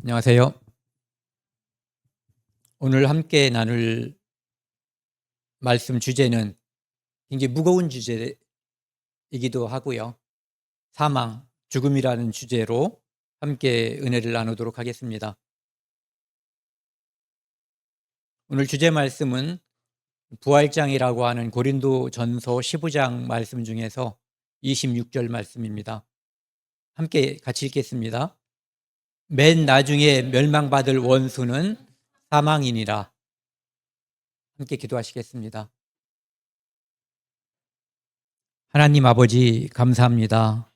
안녕하세요. 오늘 함께 나눌 말씀 주제는 굉장히 무거운 주제이기도 하고요. 사망, 죽음이라는 주제로 함께 은혜를 나누도록 하겠습니다. 오늘 주제 말씀은 부활장이라고 하는 고린도전서 15장 말씀 중에서 26절 말씀입니다. 함께 같이 읽겠습니다. 맨 나중에 멸망받을 원수는 사망이니라. 함께 기도하시겠습니다. 하나님 아버지 감사합니다.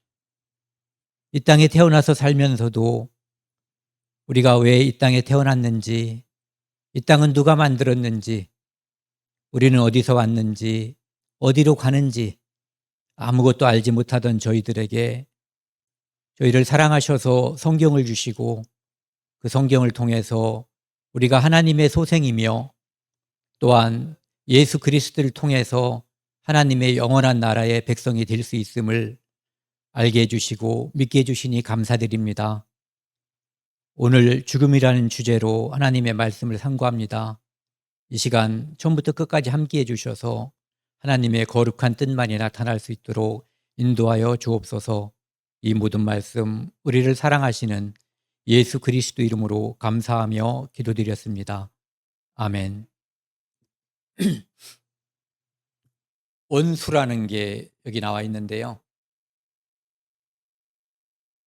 이 땅에 태어나서 살면서도 우리가 왜 이 땅에 태어났는지, 이 땅은 누가 만들었는지, 우리는 어디서 왔는지, 어디로 가는지 아무것도 알지 못하던 저희들에게 저희를 사랑하셔서 성경을 주시고 그 성경을 통해서 우리가 하나님의 소생이며 또한 예수 그리스도를 통해서 하나님의 영원한 나라의 백성이 될 수 있음을 알게 해주시고 믿게 해주시니 감사드립니다. 오늘 죽음이라는 주제로 하나님의 말씀을 상고합니다. 이 시간 처음부터 끝까지 함께해 주셔서 하나님의 거룩한 뜻만이 나타날 수 있도록 인도하여 주옵소서. 이 모든 말씀 우리를 사랑하시는 예수 그리스도 이름으로 감사하며 기도드렸습니다. 아멘. 원수라는 게 여기 나와 있는데요.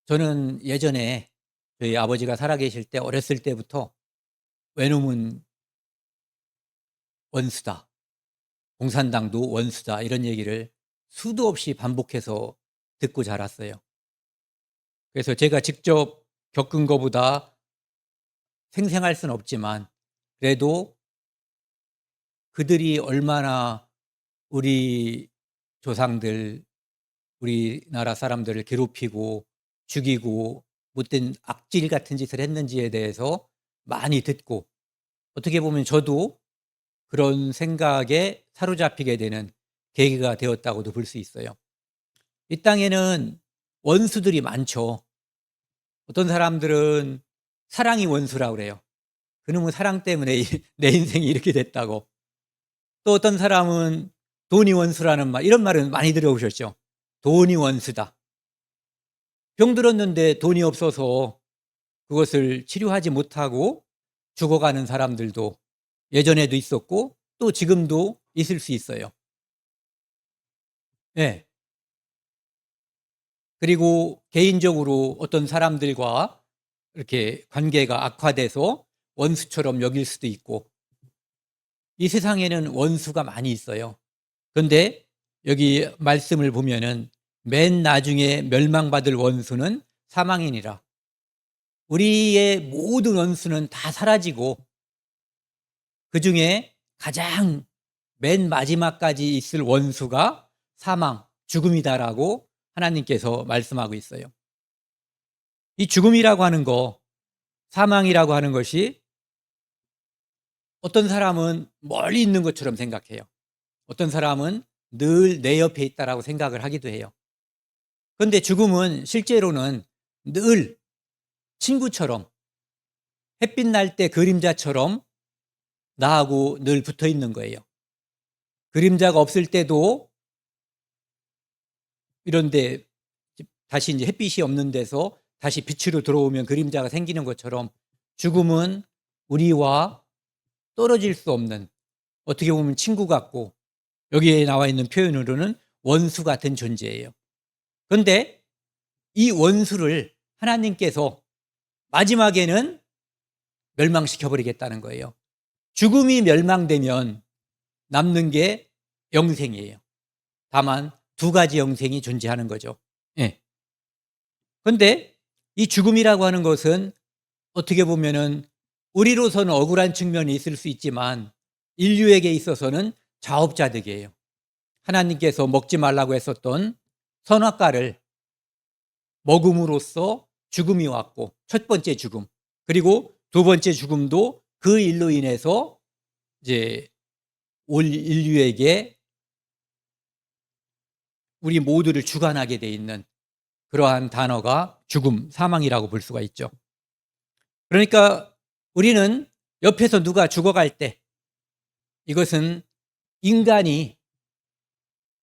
저는 예전에 저희 아버지가 살아계실 때 어렸을 때부터 외놈은 원수다, 공산당도 원수다 이런 얘기를 수도 없이 반복해서 듣고 자랐어요. 그래서 제가 직접 겪은 것보다 생생할 수는 없지만 그래도 그들이 얼마나 우리 조상들, 우리나라 사람들을 괴롭히고 죽이고 못된 악질 같은 짓을 했는지에 대해서 많이 듣고 어떻게 보면 저도 그런 생각에 사로잡히게 되는 계기가 되었다고도 볼 수 있어요. 이 땅에는 원수들이 많죠. 어떤 사람들은 사랑이 원수라고 그래요. 그놈의 사랑 때문에 내 인생이 이렇게 됐다고. 또 어떤 사람은 돈이 원수라는 말, 이런 말은 많이 들어보셨죠. 돈이 원수다. 병 들었는데 돈이 없어서 그것을 치료하지 못하고 죽어가는 사람들도 예전에도 있었고 또 지금도 있을 수 있어요. 네. 그리고 개인적으로 어떤 사람들과 이렇게 관계가 악화돼서 원수처럼 여길 수도 있고, 이 세상에는 원수가 많이 있어요. 그런데 여기 말씀을 보면은 맨 나중에 멸망받을 원수는 사망이니라. 우리의 모든 원수는 다 사라지고 그 중에 가장 맨 마지막까지 있을 원수가 사망, 죽음이다라고 하나님께서 말씀하고 있어요. 이 죽음이라고 하는 거, 사망이라고 하는 것이 어떤 사람은 멀리 있는 것처럼 생각해요. 어떤 사람은 늘 내 옆에 있다라고 생각을 하기도 해요. 그런데 죽음은 실제로는 늘 친구처럼, 햇빛 날 때 그림자처럼 나하고 늘 붙어 있는 거예요. 그림자가 없을 때도 이런데 다시 이제 햇빛이 없는 데서 다시 빛으로 들어오면 그림자가 생기는 것처럼 죽음은 우리와 떨어질 수 없는, 어떻게 보면 친구 같고 여기에 나와 있는 표현으로는 원수 같은 존재예요. 그런데 이 원수를 하나님께서 마지막에는 멸망시켜버리겠다는 거예요. 죽음이 멸망되면 남는 게 영생이에요. 다만 두 가지 영생이 존재하는 거죠. 예. 그런데 이 죽음이라고 하는 것은 어떻게 보면은 우리로서는 억울한 측면이 있을 수 있지만 인류에게 있어서는 자업자득이에요. 하나님께서 먹지 말라고 했었던 선악과를 먹음으로써 죽음이 왔고, 첫 번째 죽음, 그리고 두 번째 죽음도 그 일로 인해서 이제 올 인류에게 우리 모두를 주관하게 돼 있는 그러한 단어가 죽음, 사망이라고 볼 수가 있죠. 그러니까 우리는 옆에서 누가 죽어갈 때 이것은 인간이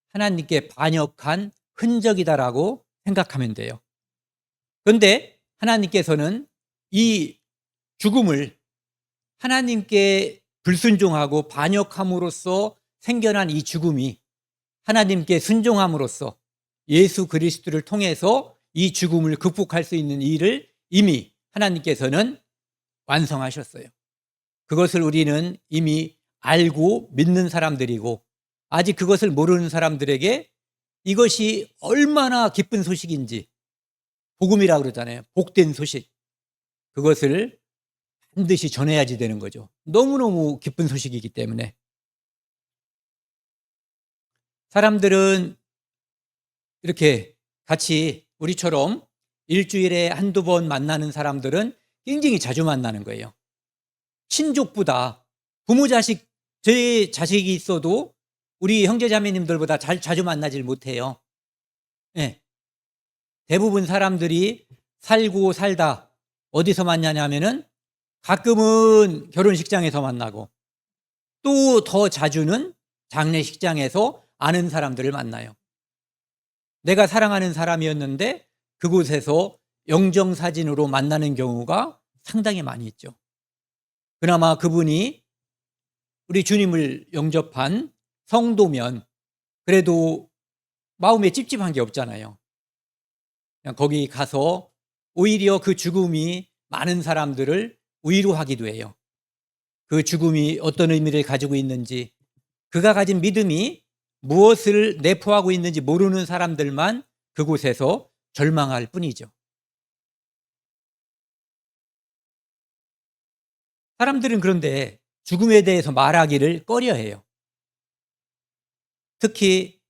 하나님께 반역한 흔적이다라고 생각하면 돼요. 그런데 하나님께서는 이 죽음을 하나님께 불순종하고 반역함으로써 생겨난 이 죽음이 하나님께 순종함으로써 예수 그리스도를 통해서 이 죽음을 극복할 수 있는 일을 이미 하나님께서는 완성하셨어요. 그것을 우리는 이미 알고 믿는 사람들이고, 아직 그것을 모르는 사람들에게 이것이 얼마나 기쁜 소식인지, 복음이라고 그러잖아요. 복된 소식. 그것을 반드시 전해야지 되는 거죠. 너무너무 기쁜 소식이기 때문에. 사람들은 이렇게 같이 우리처럼 일주일에 한두 번 만나는 사람들은 굉장히 자주 만나는 거예요. 친족보다 부모 자식, 제 자식이 있어도 우리 형제 자매님들보다 자주 만나질 못해요. 네. 대부분 사람들이 살고 살다 어디서 만나냐면은 가끔은 결혼식장에서 만나고, 또 더 자주는 장례식장에서 아는 사람들을 만나요. 내가 사랑하는 사람이었는데 그곳에서 영정사진으로 만나는 경우가 상당히 많이 있죠. 그나마 그분이 우리 주님을 영접한 성도면 그래도 마음에 찝찝한 게 없잖아요. 그냥 거기 가서 오히려 그 죽음이 많은 사람들을 위로하기도 해요. 그 죽음이 어떤 의미를 가지고 있는지, 그가 가진 믿음이 무엇을 내포하고 있는지 모르는 사람들만 그곳에서 절망할 뿐이죠. 사람들은 그런데 죽음에 대해서 말하기를 꺼려해요. 특히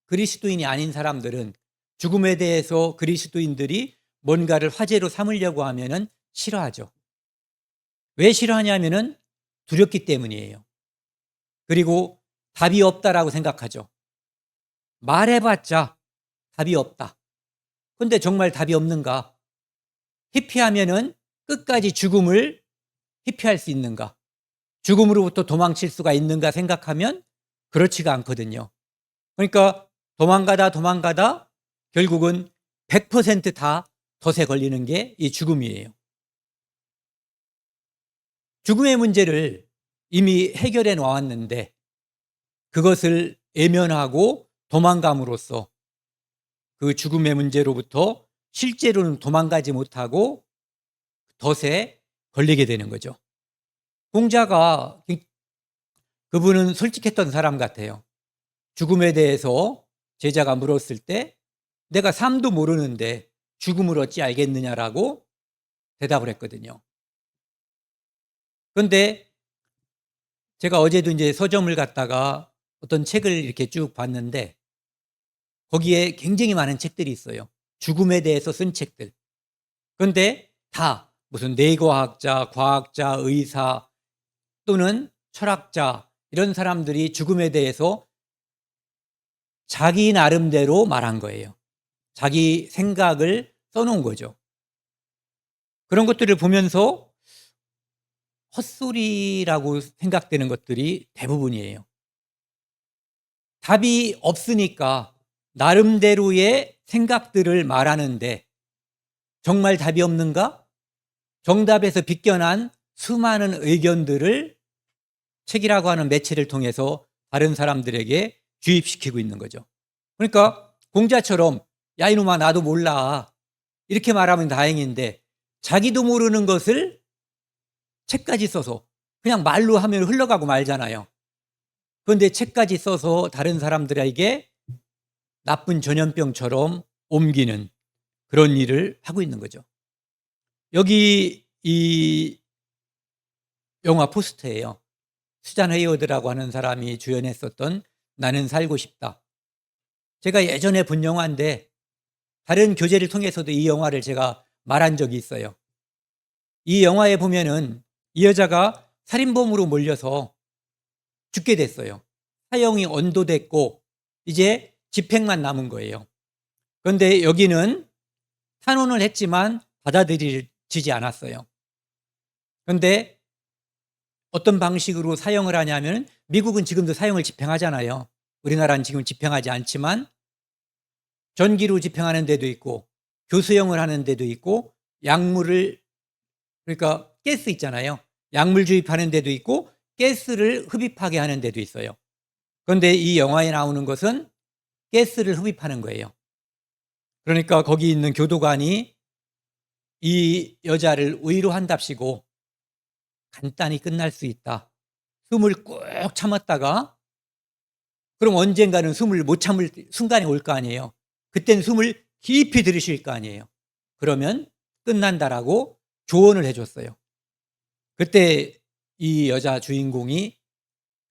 그리스도인이 아닌 사람들은 죽음에 대해서 그리스도인들이 뭔가를 화제로 삼으려고 하면은 싫어하죠. 왜 싫어하냐면은 두렵기 때문이에요. 그리고 답이 없다라고 생각하죠. 말해봤자 답이 없다. 근데 정말 답이 없는가? 회피하면은 끝까지 죽음을 회피할 수 있는가? 죽음으로부터 도망칠 수가 있는가 생각하면 그렇지가 않거든요. 그러니까 도망가다 결국은 100% 덫에 걸리는 게 이 죽음이에요. 죽음의 문제를 이미 해결해 놓았는데 그것을 외면하고 도망감으로써 그 죽음의 문제로부터 실제로는 도망가지 못하고 덫에 걸리게 되는 거죠. 공자가, 그분은 솔직했던 사람 같아요. 죽음에 대해서 제자가 물었을 때 내가 삶도 모르는데 죽음을 어찌 알겠느냐라고 대답을 했거든요. 그런데 제가 어제도 이제 서점을 갔다가 어떤 책을 이렇게 쭉 봤는데 거기에 굉장히 많은 책들이 있어요. 죽음에 대해서 쓴 책들. 그런데 다 무슨 뇌과학자, 과학자, 의사 또는 철학자, 이런 사람들이 죽음에 대해서 자기 나름대로 말한 거예요. 자기 생각을 써놓은 거죠. 그런 것들을 보면서 헛소리라고 생각되는 것들이 대부분이에요. 답이 없으니까 나름대로의 생각들을 말하는데 정말 답이 없는가? 정답에서 비껴난 수많은 의견들을 책이라고 하는 매체를 통해서 다른 사람들에게 주입시키고 있는 거죠. 그러니까 공자처럼 야 이놈아 나도 몰라 이렇게 말하면 다행인데 자기도 모르는 것을 책까지 써서 그냥 말로 하면 흘러가고 말잖아요. 그런데 책까지 써서 다른 사람들에게 나쁜 전염병처럼 옮기는 그런 일을 하고 있는 거죠. 여기 이 영화 포스터예요. 수잔 헤이워드라고 하는 사람이 주연했었던 나는 살고 싶다. 제가 예전에 본 영화인데 다른 교재를 통해서도 이 영화를 제가 말한 적이 있어요. 이 영화에 보면은 이 여자가 살인범으로 몰려서 죽게 됐어요. 사형이 언도됐고 이제 집행만 남은 거예요. 그런데 여기는 탄원을 했지만 받아들여지지 않았어요. 그런데 어떤 방식으로 사용을 하냐면 미국은 지금도 사형을 집행하잖아요. 우리나라는 지금 집행하지 않지만 전기로 집행하는 데도 있고 교수형을 하는 데도 있고 약물을 그러니까 가스 있잖아요. 약물 주입하는 데도 있고 가스를 흡입하게 하는 데도 있어요. 그런데 이 영화에 나오는 것은 가스를 흡입하는 거예요. 그러니까 거기 있는 교도관이 이 여자를 위로한답시고 간단히 끝날 수 있다. 숨을 꾹 참았다가 그럼 언젠가는 숨을 못 참을 순간이 올 거 아니에요. 그땐 숨을 깊이 들이쉴 거 아니에요. 그러면 끝난다라고 조언을 해줬어요. 그때 이 여자 주인공이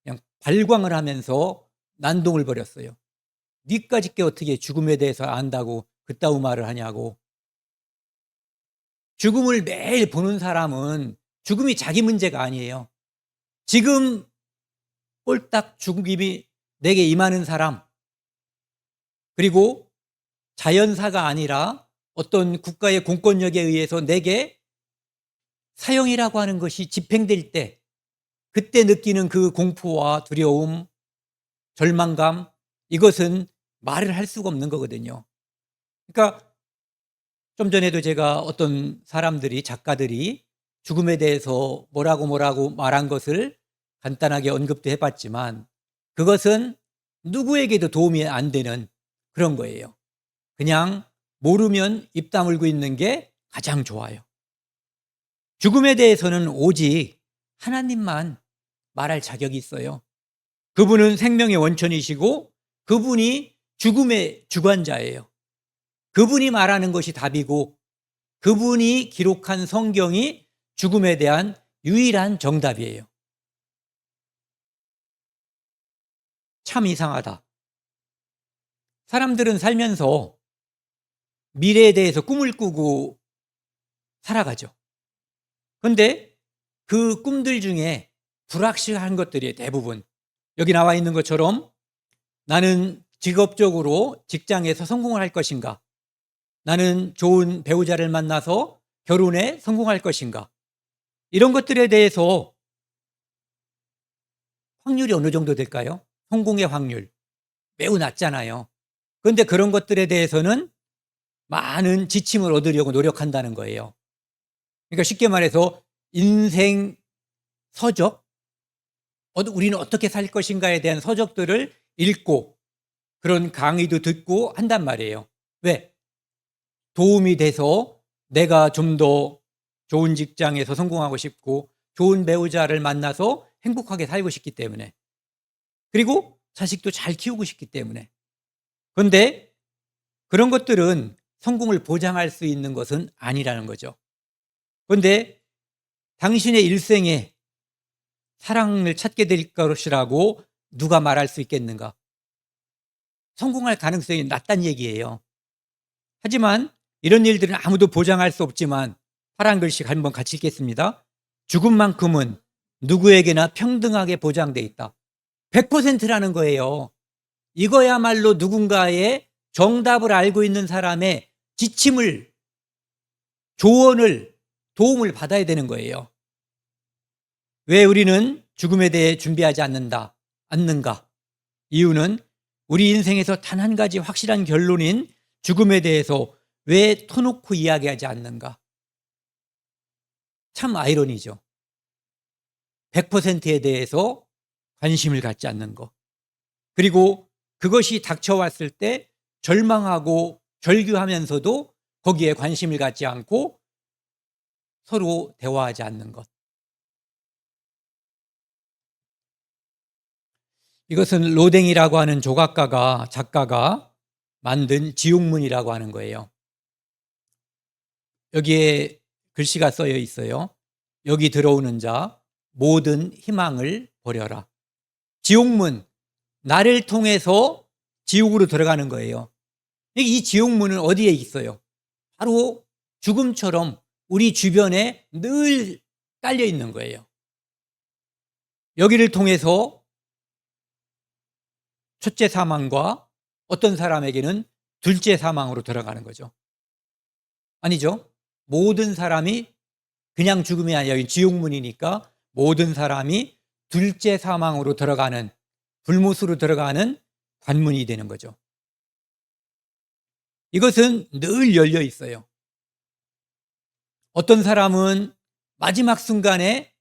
그냥 발광을 하면서 난동을 벌였어요. 니까짓 게 어떻게 죽음에 대해서 안다고 그따위 말을 하냐고. 죽음을 매일 보는 사람은 죽음이 자기 문제가 아니에요. 지금 꼴딱 죽음이 내게 임하는 사람, 그리고 자연사가 아니라 어떤 국가의 공권력에 의해서 내게 사형이라고 하는 것이 집행될 때 그때 느끼는 그 공포와 두려움, 절망감, 이것은 말을 할 수가 없는 거거든요. 그러니까 좀 전에도 제가 어떤 사람들이 작가들이 죽음에 대해서 뭐라고 말한 것을 간단하게 언급도 해봤지만 그것은 누구에게도 도움이 안 되는 그런 거예요. 그냥 모르면 입 다물고 있는 게 가장 좋아요. 죽음에 대해서는 오직 하나님만 말할 자격이 있어요. 그분은 생명의 원천이시고 그분이 죽음의 주관자예요. 그분이 말하는 것이 답이고 그분이 기록한 성경이 죽음에 대한 유일한 정답이에요. 참 이상하다. 사람들은 살면서 미래에 대해서 꿈을 꾸고 살아가죠. 그런데 그 꿈들 중에 불확실한 것들이 대부분 여기 나와 있는 것처럼 나는 직업적으로 직장에서 성공을 할 것인가? 나는 좋은 배우자를 만나서 결혼에 성공할 것인가? 이런 것들에 대해서 확률이 어느 정도 될까요? 성공의 확률 매우 낮잖아요. 그런데 그런 것들에 대해서는 많은 지침을 얻으려고 노력한다는 거예요. 그러니까 쉽게 말해서 인생 서적, 우리는 어떻게 살 것인가에 대한 서적들을 읽고 그런 강의도 듣고 한단 말이에요. 왜? 도움이 돼서 내가 좀 더 좋은 직장에서 성공하고 싶고 좋은 배우자를 만나서 행복하게 살고 싶기 때문에, 그리고 자식도 잘 키우고 싶기 때문에. 그런데 그런 것들은 성공을 보장할 수 있는 것은 아니라는 거죠. 그런데 당신의 일생에 사랑을 찾게 될 것이라고 누가 말할 수 있겠는가? 성공할 가능성이 낮다는 얘기예요. 하지만 이런 일들은 아무도 보장할 수 없지만 파란 글씨 한번 같이 읽겠습니다. 죽음만큼은 누구에게나 평등하게 보장돼 있다. 100%라는 거예요. 이거야말로 누군가의 정답을 알고 있는 사람의 지침을, 조언을, 도움을 받아야 되는 거예요. 왜 우리는 죽음에 대해 준비하지 않는가? 이유는 우리 인생에서 단 한 가지 확실한 결론인 죽음에 대해서 왜 터놓고 이야기하지 않는가? 참 아이러니죠. 100%에 대해서 관심을 갖지 않는 것. 그리고 그것이 닥쳐왔을 때 절망하고 절규하면서도 거기에 관심을 갖지 않고 서로 대화하지 않는 것. 이것은 로댕이라고 하는 작가가 만든 지옥문이라고 하는 거예요. 여기에 글씨가 써여 있어요. 여기 들어오는 자 모든 희망을 버려라. 지옥문, 나를 통해서 지옥으로 들어가는 거예요. 이 지옥문은 어디에 있어요? 바로 죽음처럼 우리 주변에 늘 깔려 있는 거예요. 여기를 통해서 첫째 사망과 어떤 사람에게는 둘째 사망으로 들어가는 거죠. 아니죠? 모든 사람이 그냥 죽음이 아니라 여기 지옥문이니까 모든 사람이 둘째 사망으로 들어가는, 불못으로 들어가는 관문이 되는 거죠. 이것은 늘 열려 있어요. 어떤 사람은 마지막 순간에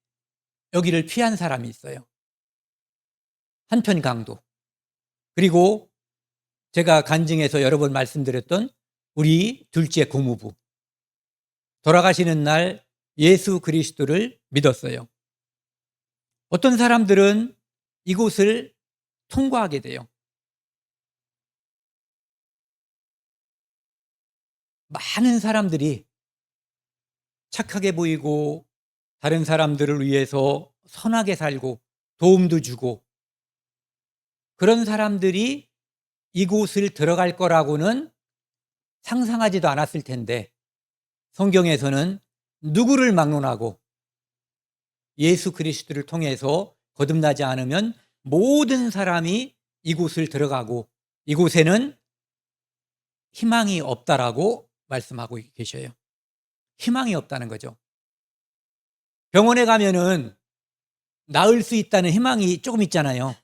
여기를 피한 사람이 있어요. 한편 강도. 그리고 제가 간증해서 여러 번 말씀드렸던 우리 둘째 고모부. 돌아가시는 날 예수 그리스도를 믿었어요. 어떤 사람들은 이곳을 통과하게 돼요. 많은 사람들이 착하게 보이고 다른 사람들을 위해서 선하게 살고 도움도 주고 그런 사람들이 이곳을 들어갈 거라고는 상상하지도 않았을 텐데 성경에서는 누구를 막론하고 예수 그리스도를 통해서 거듭나지 않으면 모든 사람이 이곳을 들어가고 이곳에는 희망이 없다라고 말씀하고 계셔요. 희망이 없다는 거죠. 병원에 가면은 나을 수 있다는 희망이 조금 있잖아요.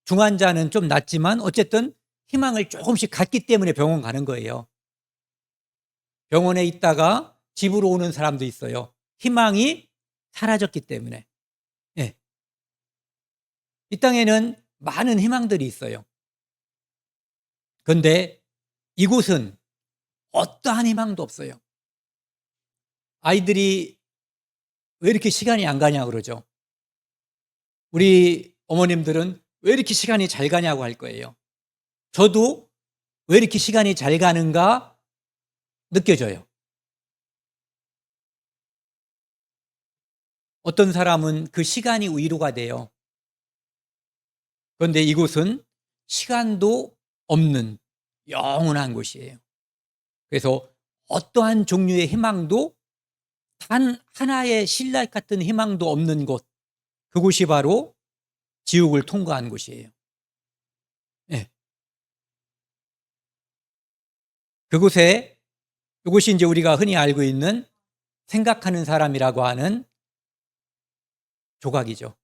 중환자는 좀 낫지만 어쨌든 희망을 조금씩 갖기 때문에 병원 가는 거예요. 병원에 있다가 집으로 오는 사람도 있어요. 희망이 사라졌기 때문에. 네. 이 땅에는 많은 희망들이 있어요. 그런데 이곳은 어떠한 희망도 없어요. 아이들이 왜 이렇게 시간이 안 가냐 그러죠. 우리 어머님들은 왜 이렇게 시간이 잘 가냐고 할 거예요. 저도 왜 이렇게 시간이 잘 가는가 느껴져요. 어떤 사람은 그 시간이 위로가 돼요. 그런데 이곳은 시간도 없는 영원한 곳이에요. 그래서 어떠한 종류의 희망도 단 하나의 신라 같은 희망도 없는 곳, 그곳이 바로 지옥을 통과한 곳이에요. 네. 그곳에 이것이 이제 우리가 흔히 알고 있는 생각하는 사람이라고 하는 조각이죠.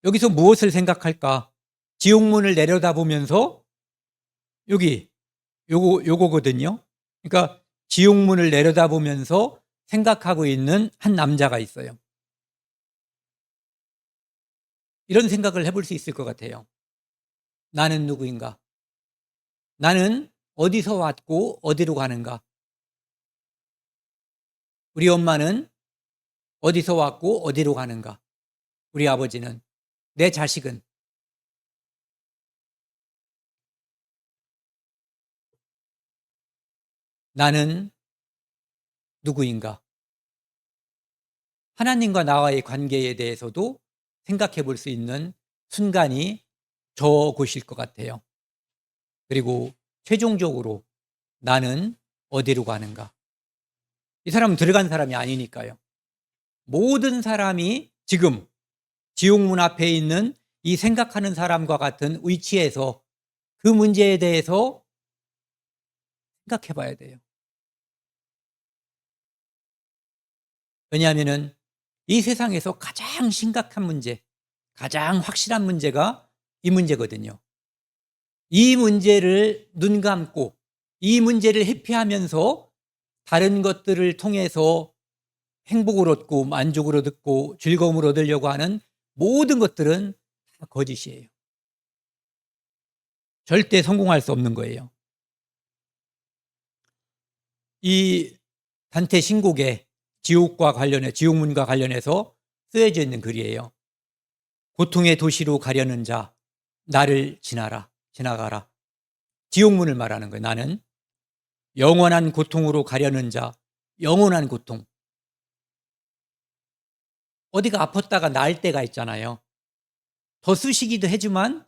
여기서 무엇을 생각할까? 지옥문을 내려다보면서 요거거든요. 그러니까 지옥문을 내려다보면서 생각하고 있는 한 남자가 있어요. 이런 생각을 해볼 수 있을 것 같아요. 나는 누구인가? 나는 어디서 왔고 어디로 가는가? 우리 엄마는 어디서 왔고 어디로 가는가? 우리 아버지는, 내 자식은. 나는 누구인가? 하나님과 나와의 관계에 대해서도 생각해 볼 수 있는 순간이 저곳일 것 같아요. 그리고 최종적으로 나는 어디로 가는가? 이 사람은 들어간 사람이 아니니까요. 모든 사람이 지금 지옥문 앞에 있는 이 생각하는 사람과 같은 위치에서 그 문제에 대해서 생각해 봐야 돼요. 왜냐하면 이 세상에서 가장 심각한 문제, 가장 확실한 문제가 이 문제거든요. 이 문제를 눈 감고 이 문제를 회피하면서 다른 것들을 통해서 행복을 얻고 만족을 얻고 즐거움을 얻으려고 하는 모든 것들은 다 거짓이에요. 절대 성공할 수 없는 거예요. 이 단테 신곡에 지옥문과 관련해서 쓰여져 있는 글이에요. 고통의 도시로 가려는 자, 나를 지나가라. 지옥문을 말하는 거예요. 나는 영원한 고통으로 가려는 자, 영원한 고통. 어디가 아팠다가 나을 때가 있잖아요. 더 쑤시기도 하지만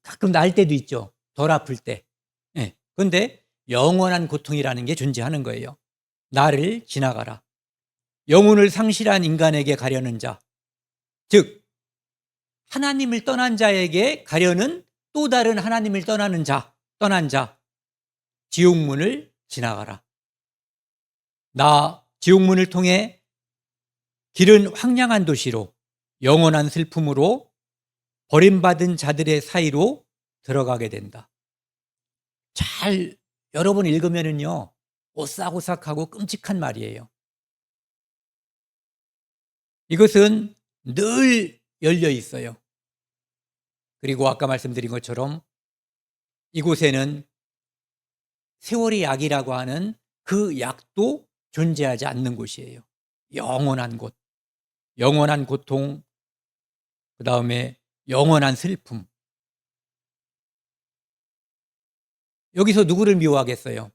가끔 나을 때도 있죠. 덜 아플 때. 네. 그런데 영원한 고통이라는 게 존재하는 거예요. 나를 지나가라. 영혼을 상실한 인간에게 가려는 자, 즉 하나님을 떠난 자에게 가려는 또 다른 하나님을 떠난 자, 지옥문을 지나가라. 나 지옥문을 통해 길은 황량한 도시로 영원한 슬픔으로 버림받은 자들의 사이로 들어가게 된다. 잘 여러 번 읽으면은요, 오싹오싹하고 끔찍한 말이에요. 이것은 늘 열려 있어요. 그리고 아까 말씀드린 것처럼 이곳에는 세월의 약이라고 하는 그 약도 존재하지 않는 곳이에요. 영원한 곳, 영원한 고통, 그 다음에 영원한 슬픔. 여기서 누구를 미워하겠어요?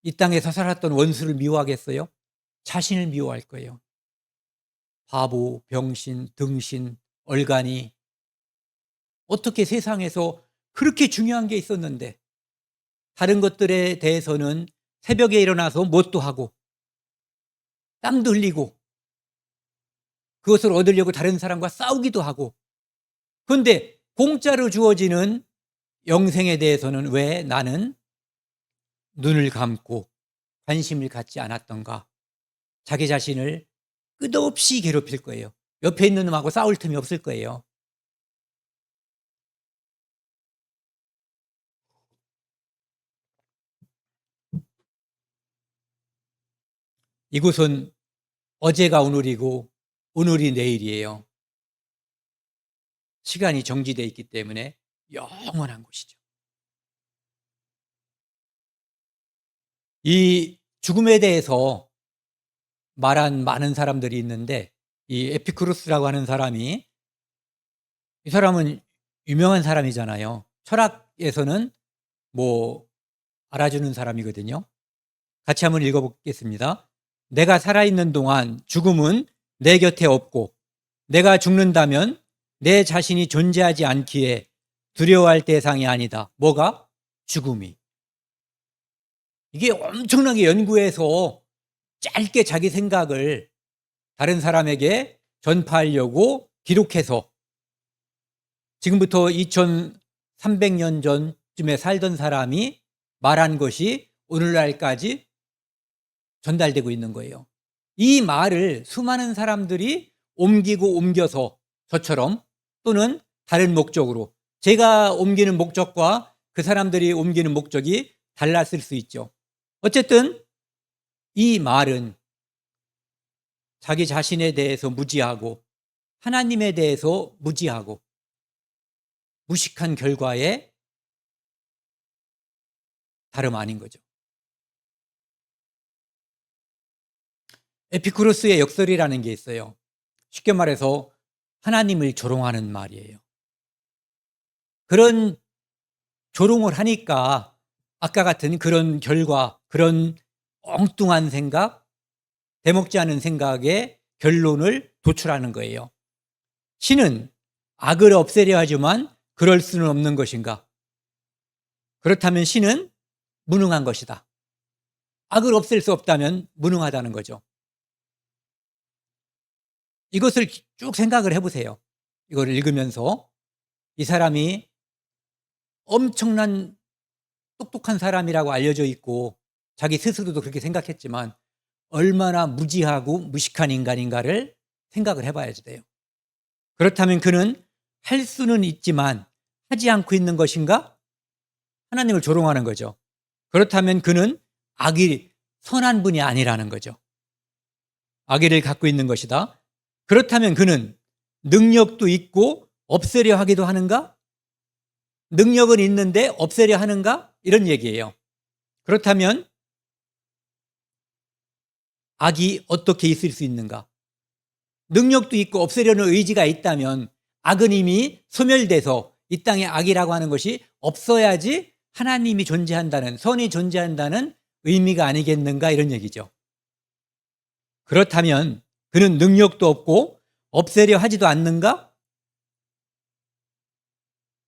이 땅에서 살았던 원수를 미워하겠어요? 자신을 미워할 거예요. 바보, 병신, 등신, 얼간이 어떻게 세상에서 그렇게 중요한 게 있었는데 다른 것들에 대해서는 새벽에 일어나서 뭣도 하고 땀도 흘리고 그것을 얻으려고 다른 사람과 싸우기도 하고, 그런데 공짜로 주어지는 영생에 대해서는 왜 나는 눈을 감고 관심을 갖지 않았던가? 자기 자신을 끝없이 괴롭힐 거예요. 옆에 있는 놈하고 싸울 틈이 없을 거예요. 이곳은 어제가 오늘이고 오늘이 내일이에요. 시간이 정지되어 있기 때문에 영원한 곳이죠. 이 죽음에 대해서 말한 많은 사람들이 있는데, 이 에피쿠로스라고 하는 사람이, 이 사람은 유명한 사람이잖아요. 철학에서는 뭐 알아주는 사람이거든요. 같이 한번 읽어보겠습니다. 내가 살아있는 동안 죽음은 내 곁에 없고 내가 죽는다면 내 자신이 존재하지 않기에 두려워할 대상이 아니다. 뭐가? 죽음이. 이게 엄청나게 연구해서 짧게 자기 생각을 다른 사람에게 전파하려고 기록해서 지금부터 2300년 전쯤에 살던 사람이 말한 것이 오늘날까지 전달되고 있는 거예요. 이 말을 수많은 사람들이 옮기고 옮겨서 저처럼 또는 다른 목적으로, 제가 옮기는 목적과 그 사람들이 옮기는 목적이 달랐을 수 있죠. 어쨌든 이 말은 자기 자신에 대해서 무지하고 하나님에 대해서 무지하고 무식한 결과에 다름 아닌 거죠. 에피쿠로스의 역설이라는 게 있어요. 쉽게 말해서 하나님을 조롱하는 말이에요. 그런 조롱을 하니까 아까 같은 그런 결과, 그런 엉뚱한 생각, 대먹지 않은 생각의 결론을 도출하는 거예요. 신은 악을 없애려 하지만 그럴 수는 없는 것인가? 그렇다면 신은 무능한 것이다. 악을 없앨 수 없다면 무능하다는 거죠. 이것을 쭉 생각을 해보세요. 이걸 읽으면서 이 사람이 엄청난 똑똑한 사람이라고 알려져 있고 자기 스스로도 그렇게 생각했지만 얼마나 무지하고 무식한 인간인가를 생각을 해봐야 돼요. 그렇다면 그는 할 수는 있지만 하지 않고 있는 것인가? 하나님을 조롱하는 거죠. 그렇다면 그는 악이 선한 분이 아니라는 거죠. 악의를 갖고 있는 것이다. 그렇다면 그는 능력도 있고 없애려 하기도 하는가? 능력은 있는데 없애려 하는가? 이런 얘기예요. 그렇다면 악이 어떻게 있을 수 있는가? 능력도 있고 없애려는 의지가 있다면 악은 이미 소멸돼서 이 땅에 악이라고 하는 것이 없어야지 하나님이 존재한다는, 선이 존재한다는 의미가 아니겠는가, 이런 얘기죠. 그렇다면 그는 능력도 없고 없애려 하지도 않는가?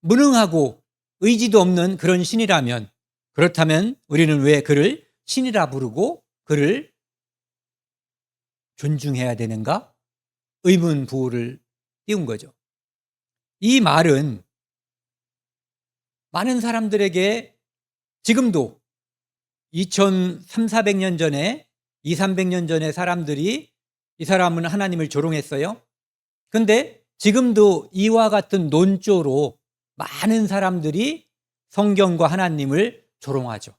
무능하고 의지도 없는 그런 신이라면, 그렇다면 우리는 왜 그를 신이라 부르고 그를 존중해야 되는가? 의문 부호를 띄운 거죠. 이 말은 많은 사람들에게 지금도 2300~400년 전에 200~300년 전에 사람들이 이 사람은 하나님을 조롱했어요. 근데 지금도 이와 같은 논조로 많은 사람들이 성경과 하나님을 조롱하죠.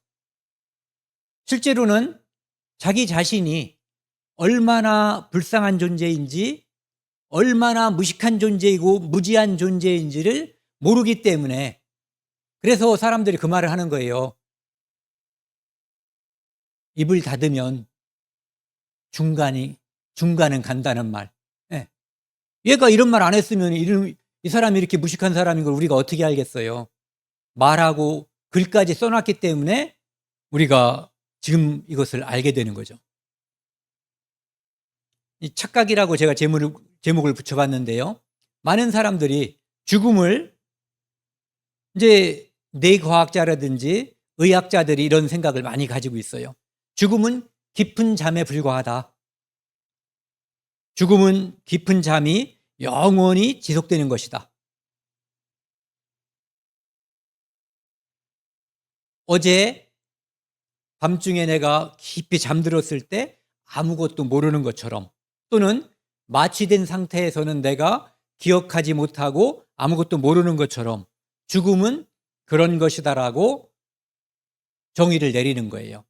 실제로는 자기 자신이 얼마나 불쌍한 존재인지, 얼마나 무식한 존재이고 무지한 존재인지를 모르기 때문에, 그래서 사람들이 그 말을 하는 거예요. 입을 닫으면 중간은 간다는 말. 예. 얘가 이런 말 안 했으면 이 사람이 이렇게 무식한 사람인 걸 우리가 어떻게 알겠어요. 말하고 글까지 써놨기 때문에 우리가 지금 이것을 알게 되는 거죠. 이 착각이라고 제가 제목을 붙여봤는데요. 많은 사람들이 죽음을 이제 뇌과학자라든지 의학자들이 이런 생각을 많이 가지고 있어요. 죽음은 깊은 잠에 불과하다. 죽음은 깊은 잠이 영원히 지속되는 것이다. 어제 밤중에 내가 깊이 잠들었을 때 아무것도 모르는 것처럼, 또는 마취된 상태에서는 내가 기억하지 못하고 아무것도 모르는 것처럼 죽음은 그런 것이다라고 정의를 내리는 거예요.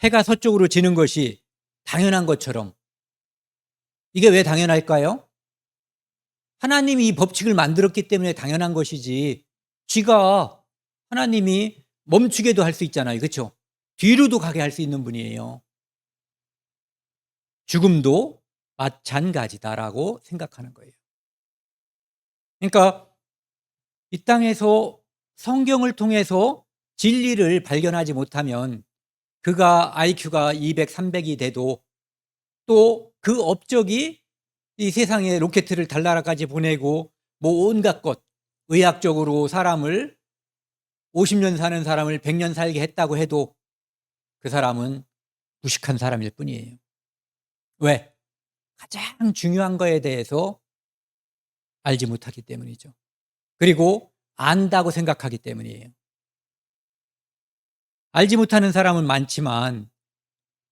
해가 서쪽으로 지는 것이 당연한 것처럼. 이게 왜 당연할까요? 하나님이 이 법칙을 만들었기 때문에 당연한 것이지, 쥐가 하나님이 멈추게도 할 수 있잖아요. 그렇죠? 뒤로도 가게 할 수 있는 분이에요. 죽음도 마찬가지다라고 생각하는 거예요. 그러니까 이 땅에서 성경을 통해서 진리를 발견하지 못하면 그가 IQ가 200, 300이 돼도 또 그 업적이 이 세상에 로켓을 달나라까지 보내고 뭐 온갖 것, 의학적으로 사람을 50년 사는 사람을 100년 살게 했다고 해도 그 사람은 무식한 사람일 뿐이에요. 왜? 가장 중요한 거에 대해서 알지 못하기 때문이죠. 그리고 안다고 생각하기 때문이에요. 알지 못하는 사람은 많지만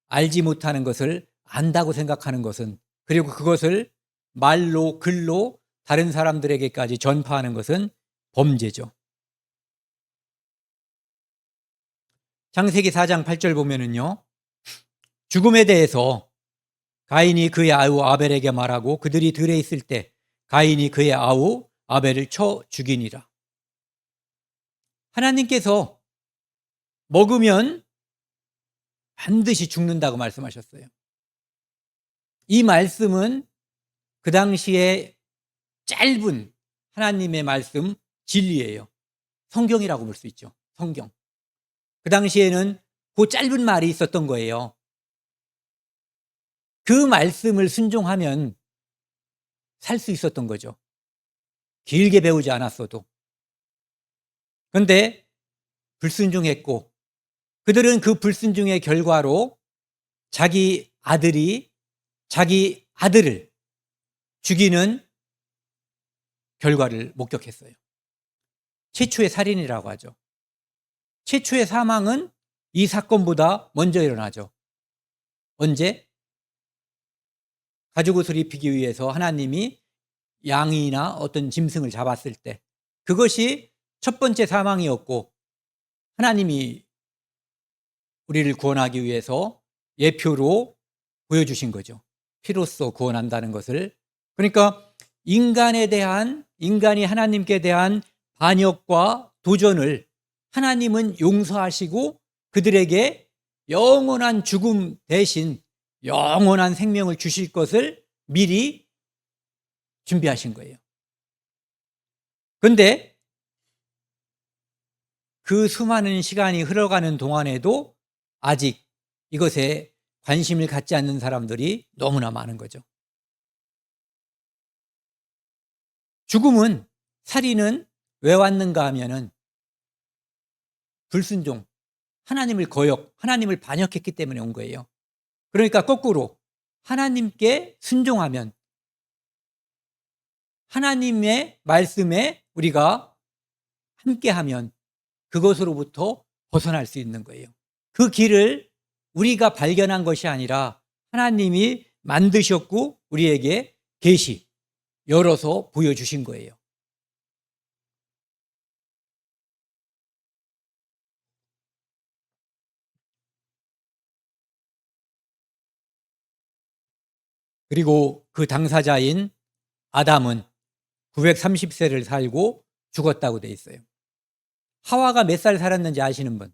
알지 못하는 것을 안다고 생각하는 것은, 그리고 그것을 말로 글로 다른 사람들에게까지 전파하는 것은 범죄죠. 창세기 4장 8절 보면은요, 죽음에 대해서 가인이 그의 아우 아벨에게 말하고 그들이 들에 있을 때 가인이 그의 아우 아벨을 쳐 죽이니라. 하나님께서 먹으면 반드시 죽는다고 말씀하셨어요. 이 말씀은 그 당시에 짧은 하나님의 말씀, 진리예요. 성경이라고 볼 수 있죠. 성경. 그 당시에는 그 짧은 말이 있었던 거예요. 그 말씀을 순종하면 살 수 있었던 거죠. 길게 배우지 않았어도. 그런데 불순종했고, 그들은 그 불순종의 결과로 자기 아들을 죽이는 결과를 목격했어요. 최초의 살인이라고 하죠. 최초의 사망은 이 사건보다 먼저 일어나죠. 언제? 가죽옷을 입히기 위해서 하나님이 양이나 어떤 짐승을 잡았을 때, 그것이 첫 번째 사망이었고, 하나님이 우리를 구원하기 위해서 예표로 보여주신 거죠. 피로써 구원한다는 것을. 그러니까 인간이 하나님께 대한 반역과 도전을 하나님은 용서하시고 그들에게 영원한 죽음 대신 영원한 생명을 주실 것을 미리 준비하신 거예요. 그런데 그 수많은 시간이 흘러가는 동안에도 아직 이것에 관심을 갖지 않는 사람들이 너무나 많은 거죠. 죽음은, 살인은 왜 왔는가 하면은 불순종, 하나님을 반역했기 때문에 온 거예요. 그러니까 거꾸로 하나님께 순종하면, 하나님의 말씀에 우리가 함께하면 그것으로부터 벗어날 수 있는 거예요. 그 길을 우리가 발견한 것이 아니라 하나님이 만드셨고 우리에게 계시 열어서 보여주신 거예요. 그리고 그 당사자인 아담은 930세를 살고 죽었다고 돼 있어요. 하와가 몇 살 살았는지 아시는 분?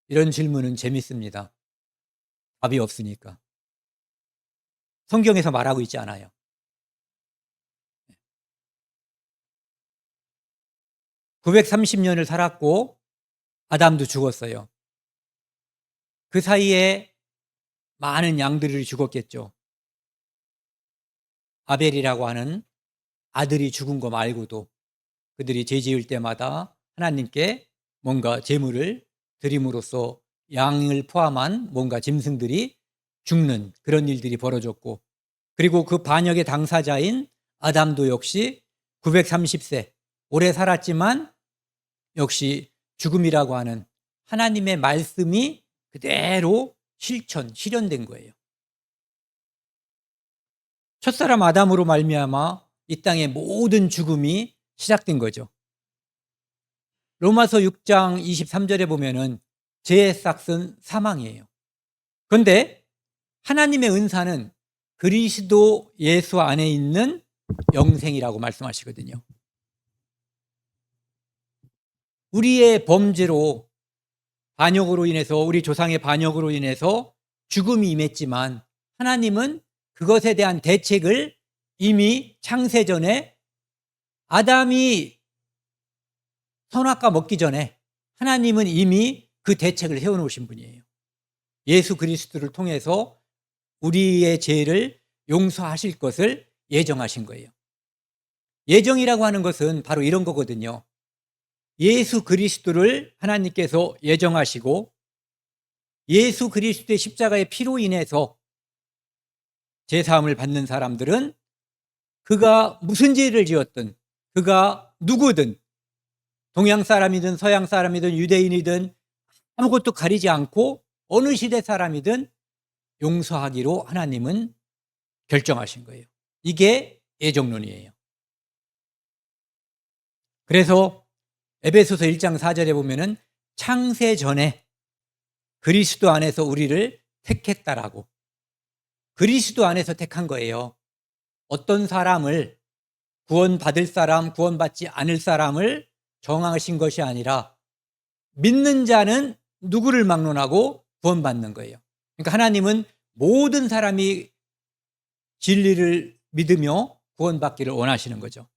이런 질문은 재밌습니다. 답이 없으니까. 성경에서 말하고 있지 않아요. 930년을 살았고 아담도 죽었어요. 그 사이에 많은 양들이 죽었겠죠. 아벨이라고 하는 아들이 죽은 거 말고도 그들이 죄 지을 때마다 하나님께 뭔가 제물을 드림으로써 양을 포함한 뭔가 짐승들이 죽는 그런 일들이 벌어졌고, 그리고 그 반역의 당사자인 아담도 역시 930세 오래 살았지만 역시 죽음이라고 하는 하나님의 말씀이 그대로 실현된 거예요. 첫사람 아담으로 말미암아 이 땅의 모든 죽음이 시작된 거죠. 로마서 6장 23절에 보면은 죄의 싹은 사망이에요. 그런데 하나님의 은사는 그리스도 예수 안에 있는 영생이라고 말씀하시거든요. 우리의 범죄로, 반역으로 인해서, 우리 조상의 반역으로 인해서 죽음이 임했지만 하나님은 그것에 대한 대책을 이미 창세전에 아담이 선악과 먹기 전에 하나님은 이미 그 대책을 세워놓으신 분이에요. 예수 그리스도를 통해서 우리의 죄를 용서하실 것을 예정하신 거예요. 예정이라고 하는 것은 바로 이런 거거든요. 예수 그리스도를 하나님께서 예정하시고 예수 그리스도의 십자가의 피로 인해서 제사함을 받는 사람들은 그가 무슨 죄를 지었든, 그가 누구든, 동양 사람이든 서양 사람이든 유대인이든 아무것도 가리지 않고 어느 시대 사람이든 용서하기로 하나님은 결정하신 거예요. 이게 예정론이에요. 그래서 에베소서 1장 4절에 보면은 창세 전에 그리스도 안에서 우리를 택했다라고, 그리스도 안에서 택한 거예요. 어떤 사람을, 구원받을 사람, 구원받지 않을 사람을 정하신 것이 아니라 믿는 자는 누구를 막론하고 구원받는 거예요. 그러니까 하나님은 모든 사람이 진리를 믿으며 구원받기를 원하시는 거죠.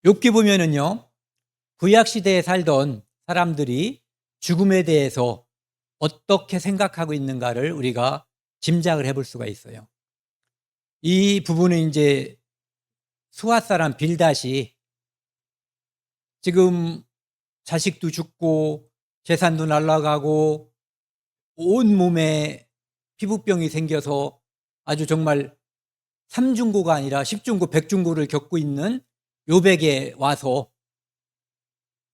욥기 보면은요, 구약 시대에 살던 사람들이 죽음에 대해서 어떻게 생각하고 있는가를 우리가 짐작을 해볼 수가 있어요. 이 부분은 이제 수앗 사람 빌닷이 지금 자식도 죽고 재산도 날아가고 온몸에 피부병이 생겨서 아주 정말 삼중고가 아니라 십중고, 백중고를 겪고 있는 욥에게 와서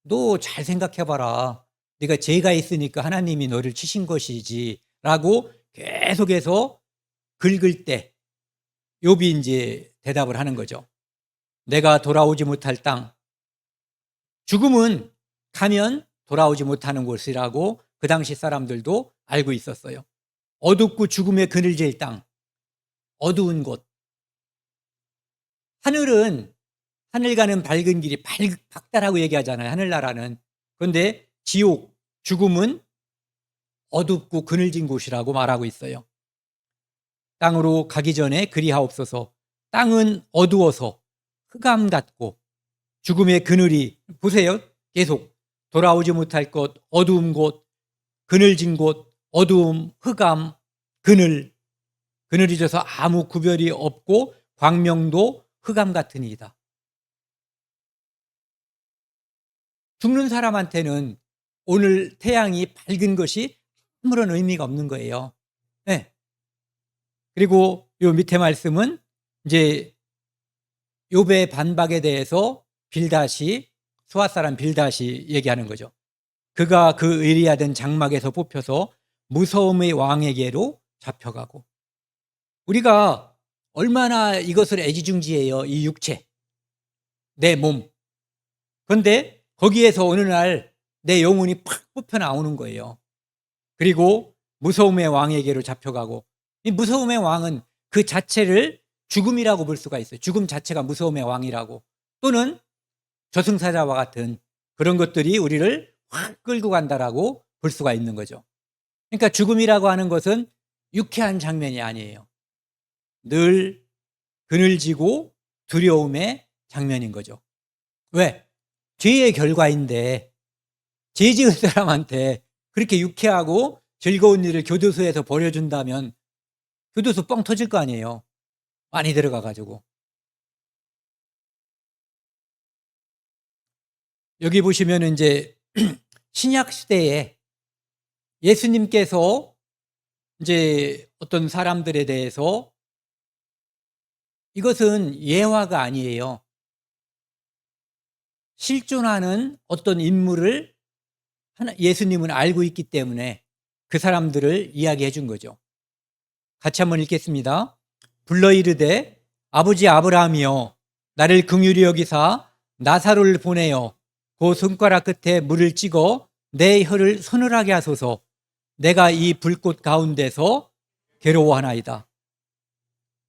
너 잘 생각해봐라. 네가 죄가 있으니까 하나님이 너를 치신 것이지 라고 계속해서 긁을 때 욥이 이제 대답을 하는 거죠. 내가 돌아오지 못할 땅, 죽음은 가면 돌아오지 못하는 곳이라고 그 당시 사람들도 알고 있었어요. 어둡고 죽음의 그늘질 땅, 어두운 곳. 하늘은 하늘 가는 밝은 길이 밝다라고 얘기하잖아요. 하늘나라는. 그런데 지옥, 죽음은 어둡고 그늘진 곳이라고 말하고 있어요. 땅으로 가기 전에 그리하옵소서. 땅은 어두워서 흑암 같고 죽음의 그늘이, 보세요. 계속 돌아오지 못할 곳, 어두운 곳, 그늘진 곳, 어두움, 흑암, 그늘이 져서 아무 구별이 없고 광명도 흑암 같은 이다. 죽는 사람한테는 오늘 태양이 밝은 것이 아무런 의미가 없는 거예요. 네. 그리고 요 밑에 말씀은 이제 욥의 반박에 대해서 빌닷이, 수아 사람 빌닷이 얘기하는 거죠. 그가 그 의리하던 장막에서 뽑혀서 무서움의 왕에게로 잡혀가고. 우리가 얼마나 이것을 애지중지해요. 이 육체, 내 몸. 그런데 거기에서 어느 날 내 영혼이 팍 뽑혀 나오는 거예요. 그리고 무서움의 왕에게로 잡혀가고, 이 무서움의 왕은 그 자체를 죽음이라고 볼 수가 있어요. 죽음 자체가 무서움의 왕이라고. 또는 저승사자와 같은 그런 것들이 우리를 확 끌고 간다라고 볼 수가 있는 거죠. 그러니까 죽음이라고 하는 것은 유쾌한 장면이 아니에요. 늘 그늘지고 두려움의 장면인 거죠. 왜? 죄의 결과인데 죄 지은 사람한테 그렇게 유쾌하고 즐거운 일을 교도소에서 벌여준다면 교도소 뻥 터질 거 아니에요. 많이 들어가가지고. 여기 보시면 이제 신약 시대에 예수님께서 이제 어떤 사람들에 대해서 이것은 예화가 아니에요. 실존하는 어떤 인물을 예수님은 알고 있기 때문에 그 사람들을 이야기해 준 거죠. 같이 한번 읽겠습니다. 불러 이르되 아버지 아브라함이여 나를 긍휼히 여기사 나사로를 보내어 그 손가락 끝에 물을 찍어 내 혀를 서늘하게 하소서. 내가 이 불꽃 가운데서 괴로워하나이다.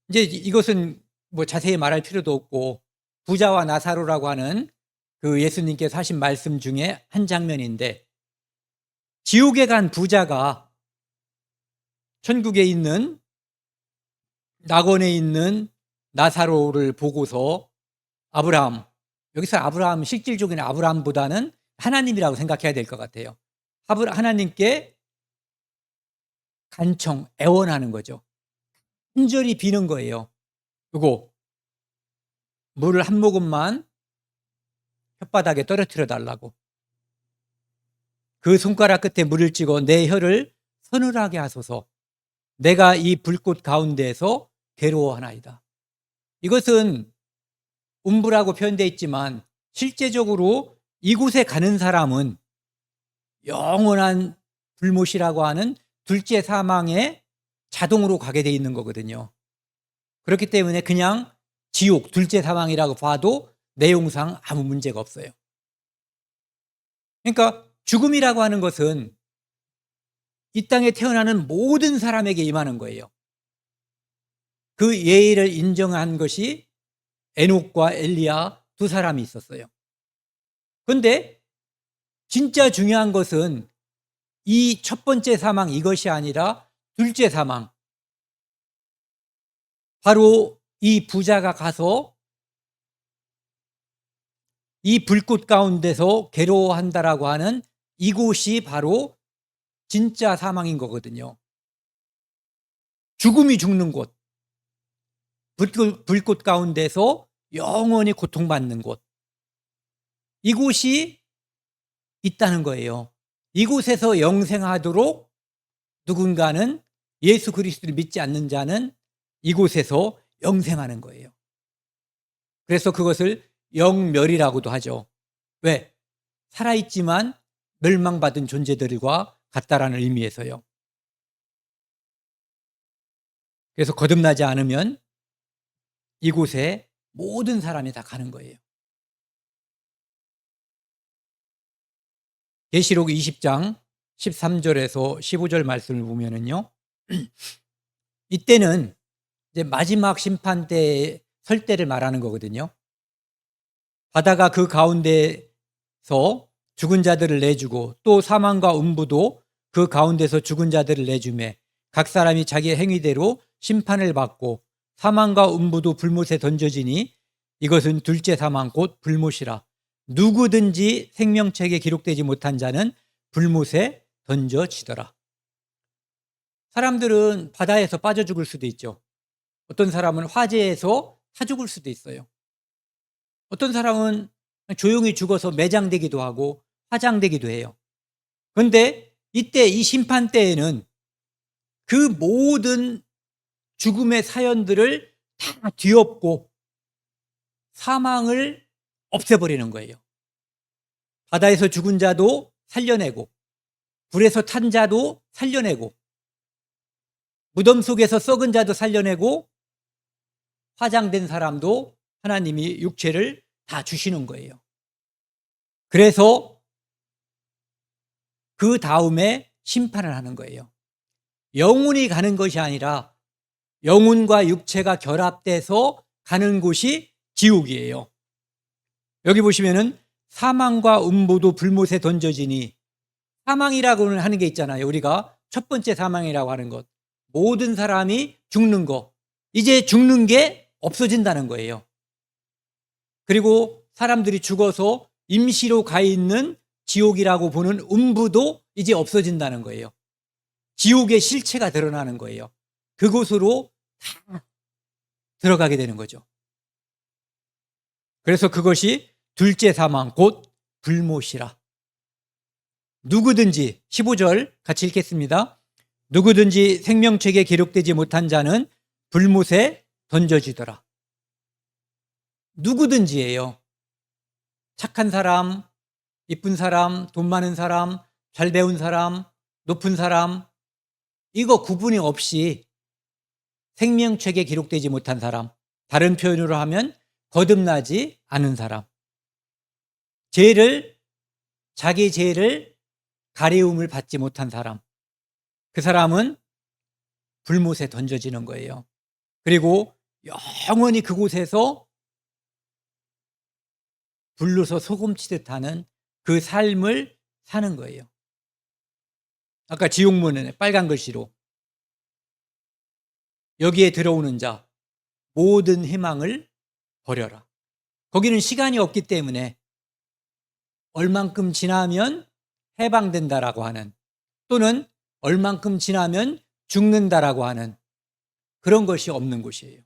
이제 이것은 뭐 자세히 말할 필요도 없고 부자와 나사로라고 하는 그 예수님께서 하신 말씀 중에 한 장면인데, 지옥에 간 부자가 천국에 있는 낙원에 있는 나사로를 보고서 아브라함, 여기서 아브라함 실질적인 아브라함보다는 하나님이라고 생각해야 될 것 같아요. 하나님께 간청, 애원하는 거죠. 간절히 비는 거예요. 그리고 물을 한 모금만 혓바닥에 떨어뜨려 달라고. 그 손가락 끝에 물을 찍어 내 혀를 서늘하게 하소서. 내가 이 불꽃 가운데에서 괴로워하나이다. 이것은 음부라고 표현되어 있지만 실제적으로 이곳에 가는 사람은 영원한 불못이라고 하는 둘째 사망에 자동으로 가게 돼 있는 거거든요. 그렇기 때문에 그냥 지옥, 둘째 사망이라고 봐도 내용상 아무 문제가 없어요. 그러니까 죽음이라고 하는 것은 이 땅에 태어나는 모든 사람에게 임하는 거예요. 그 예의를 인정한 것이 에녹과 엘리야 두 사람이 있었어요. 그런데 진짜 중요한 것은 이 첫 번째 사망, 이것이 아니라 둘째 사망, 바로 이 부자가 가서 이 불꽃 가운데서 괴로워한다라고 하는 이곳이 바로 진짜 사망인 거거든요. 죽음이 죽는 곳, 불꽃 가운데서 영원히 고통받는 곳, 이곳이 있다는 거예요. 이곳에서 영생하도록 누군가는, 예수 그리스도를 믿지 않는 자는 이곳에서 영생하는 거예요. 그래서 그것을 영멸이라고도 하죠. 왜? 살아있지만 멸망받은 존재들과 같다라는 의미에서요. 그래서 거듭나지 않으면 이곳에 모든 사람이 다 가는 거예요. 계시록 20장 13절에서 15절 말씀을 보면은요, 이때는 이제 마지막 심판 때에 설 때를 말하는 거거든요. 바다가 그 가운데서 죽은 자들을 내주고 또 사망과 음부도 그 가운데서 죽은 자들을 내주매 각 사람이 자기의 행위대로 심판을 받고 사망과 음부도 불못에 던져지니 이것은 둘째 사망 곧 불못이라. 누구든지 생명책에 기록되지 못한 자는 불못에 던져지더라. 사람들은 바다에서 빠져 죽을 수도 있죠. 어떤 사람은 화재에서 타 죽을 수도 있어요. 어떤 사람은 조용히 죽어서 매장되기도 하고 화장되기도 해요. 그런데 이때 이 심판 때에는 그 모든 죽음의 사연들을 다 뒤엎고 사망을 없애버리는 거예요. 바다에서 죽은 자도 살려내고 불에서 탄 자도 살려내고 무덤 속에서 썩은 자도 살려내고 화장된 사람도 하나님이 육체를 다 주시는 거예요. 그래서 그 다음에 심판을 하는 거예요. 영혼이 가는 것이 아니라 영혼과 육체가 결합돼서 가는 곳이 지옥이에요. 여기 보시면은 사망과 음부도 불못에 던져지니, 사망이라고는 하는 게 있잖아요. 우리가 첫 번째 사망이라고 하는 것, 모든 사람이 죽는 거, 이제 죽는 게 없어진다는 거예요. 그리고 사람들이 죽어서 임시로 가 있는 지옥이라고 보는 음부도 이제 없어진다는 거예요. 지옥의 실체가 드러나는 거예요. 그곳으로 다 들어가게 되는 거죠. 그래서 그것이 둘째 사망 곧 불못이라. 누구든지, 15절 같이 읽겠습니다. 누구든지 생명책에 기록되지 못한 자는 불못에 던져지더라. 누구든지예요. 착한 사람, 이쁜 사람, 돈 많은 사람, 잘 배운 사람, 높은 사람, 이거 구분이 없이 생명책에 기록되지 못한 사람, 다른 표현으로 하면 거듭나지 않은 사람, 자기 죄를 가리움을 받지 못한 사람, 그 사람은 불못에 던져지는 거예요. 그리고 영원히 그곳에서 불로서 소금치듯 하는 그 삶을 사는 거예요. 아까 지옥문에 빨간 글씨로 여기에 들어오는 자 모든 희망을 버려라. 거기는 시간이 없기 때문에 얼만큼 지나면 해방된다라고 하는, 또는 얼만큼 지나면 죽는다라고 하는 그런 것이 없는 곳이에요.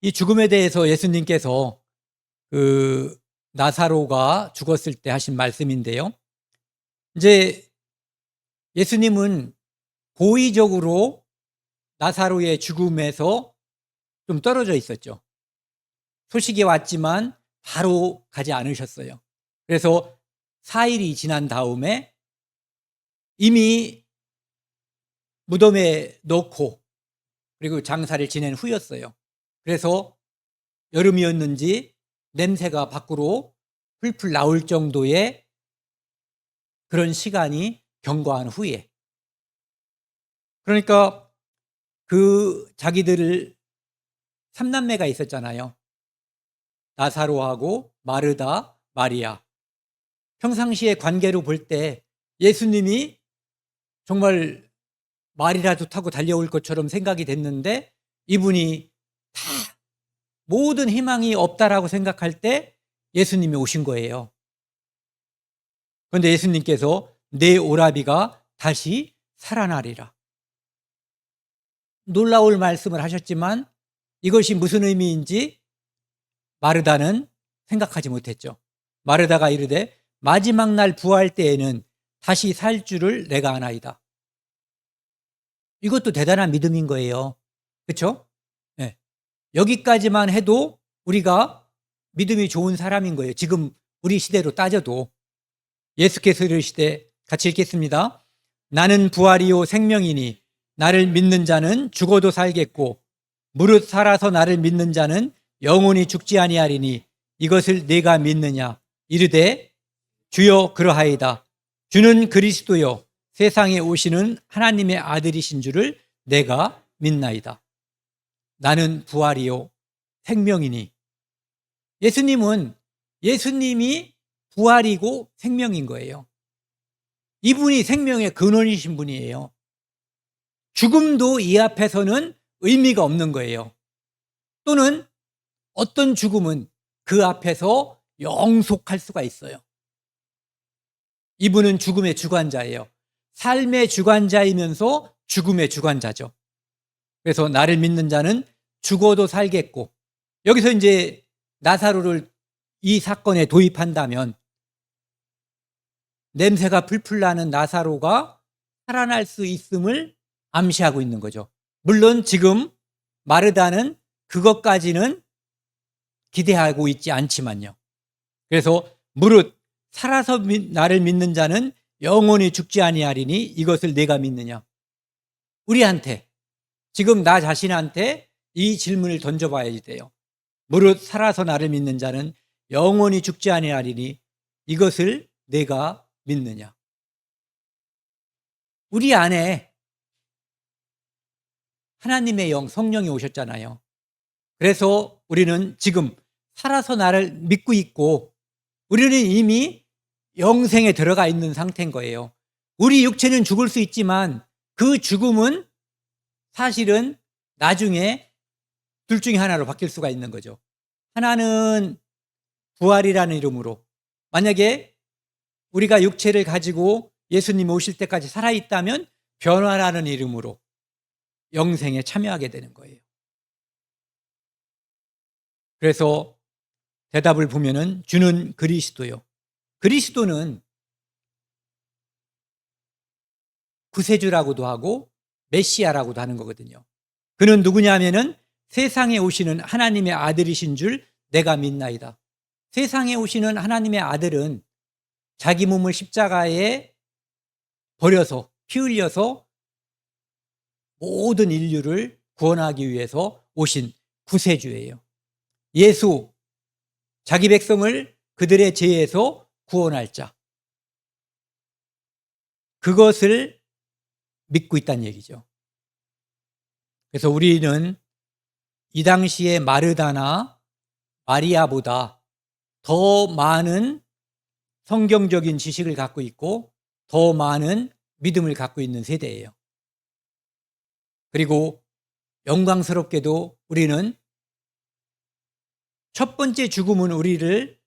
이 죽음에 대해서 예수님께서 그 나사로가 죽었을 때 하신 말씀인데요. 이제 예수님은 고의적으로 나사로의 죽음에서 좀 떨어져 있었죠. 소식이 왔지만 바로 가지 않으셨어요. 그래서 4일이 지난 다음에 이미 무덤에 넣고 그리고 장사를 지낸 후였어요. 그래서 여름이었는지 냄새가 밖으로 풀풀 나올 정도의 그런 시간이 경과한 후에, 그러니까 그 자기들을 3남매가 있었잖아요. 나사로하고 마르다, 마리아. 평상시의 관계로 볼 때 예수님이 정말 말이라도 타고 달려올 것처럼 생각이 됐는데, 이분이 다 모든 희망이 없다라고 생각할 때 예수님이 오신 거예요. 그런데 예수님께서 내 오라비가 다시 살아나리라. 놀라울 말씀을 하셨지만 이것이 무슨 의미인지 마르다는 생각하지 못했죠. 마르다가 이르되 마지막 날 부활 때에는 다시 살 줄을 내가 아나이다. 이것도 대단한 믿음인 거예요. 그렇죠? 네. 여기까지만 해도 우리가 믿음이 좋은 사람인 거예요. 지금 우리 시대로 따져도. 예수께서 이르시되, 같이 읽겠습니다. 나는 부활이요 생명이니 나를 믿는 자는 죽어도 살겠고 무릇 살아서 나를 믿는 자는 영원히 죽지 아니하리니 이것을 내가 믿느냐. 이르되 주여 그러하이다. 주는 그리스도요 세상에 오시는 하나님의 아들이신 줄을 내가 믿나이다. 나는 부활이요 생명이니. 예수님이 부활이고 생명인 거예요. 이분이 생명의 근원이신 분이에요. 죽음도 이 앞에서는 의미가 없는 거예요. 또는 어떤 죽음은 그 앞에서 영속할 수가 있어요. 이분은 죽음의 주관자예요. 삶의 주관자이면서 죽음의 주관자죠. 그래서 나를 믿는 자는 죽어도 살겠고, 여기서 이제 나사로를 이 사건에 도입한다면 냄새가 풀풀 나는 나사로가 살아날 수 있음을 암시하고 있는 거죠. 물론 지금 마르다는 그것까지는 기대하고 있지 않지만요. 그래서 무릇 살아서 나를 믿는 자는 영원히 죽지 아니하리니 이것을 내가 믿느냐. 우리한테, 지금 나 자신한테 이 질문을 던져봐야 돼요. 무릇 살아서 나를 믿는 자는 영원히 죽지 아니하리니 이것을 내가 믿느냐. 우리 안에 하나님의 영, 성령이 오셨잖아요. 그래서 우리는 지금 살아서 나를 믿고 있고 우리는 이미 영생에 들어가 있는 상태인 거예요. 우리 육체는 죽을 수 있지만 그 죽음은 사실은 나중에 둘 중에 하나로 바뀔 수가 있는 거죠. 하나는 부활이라는 이름으로, 만약에 우리가 육체를 가지고 예수님 오실 때까지 살아있다면 변화라는 이름으로 영생에 참여하게 되는 거예요. 그래서 대답을 보면은 주는 그리스도요. 그리스도는 구세주라고도 하고 메시아라고도 하는 거거든요. 그는 누구냐면은 세상에 오시는 하나님의 아들이신 줄 내가 믿나이다. 세상에 오시는 하나님의 아들은 자기 몸을 십자가에 버려서 피 흘려서 모든 인류를 구원하기 위해서 오신 구세주예요. 예수, 자기 백성을 그들의 죄에서 구원할 자, 그것을 믿고 있다는 얘기죠. 그래서 우리는 이 당시에 마르다나 마리아보다 더 많은 성경적인 지식을 갖고 있고 더 많은 믿음을 갖고 있는 세대예요. 그리고 영광스럽게도 우리는 첫 번째 죽음은 우리를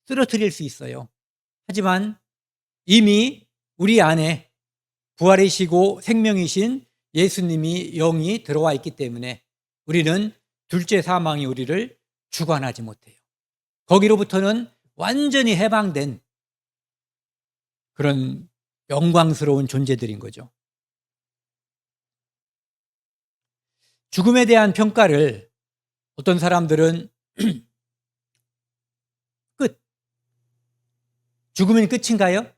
쓰러뜨릴 수 있어요. 하지만 이미 우리 안에 부활이시고 생명이신 예수님이 영이 들어와 있기 때문에 우리는 둘째 사망이 우리를 주관하지 못해요. 거기로부터는 완전히 해방된 그런 영광스러운 존재들인 거죠. 죽음에 대한 평가를 어떤 사람들은 끝. 죽음은 끝인가요?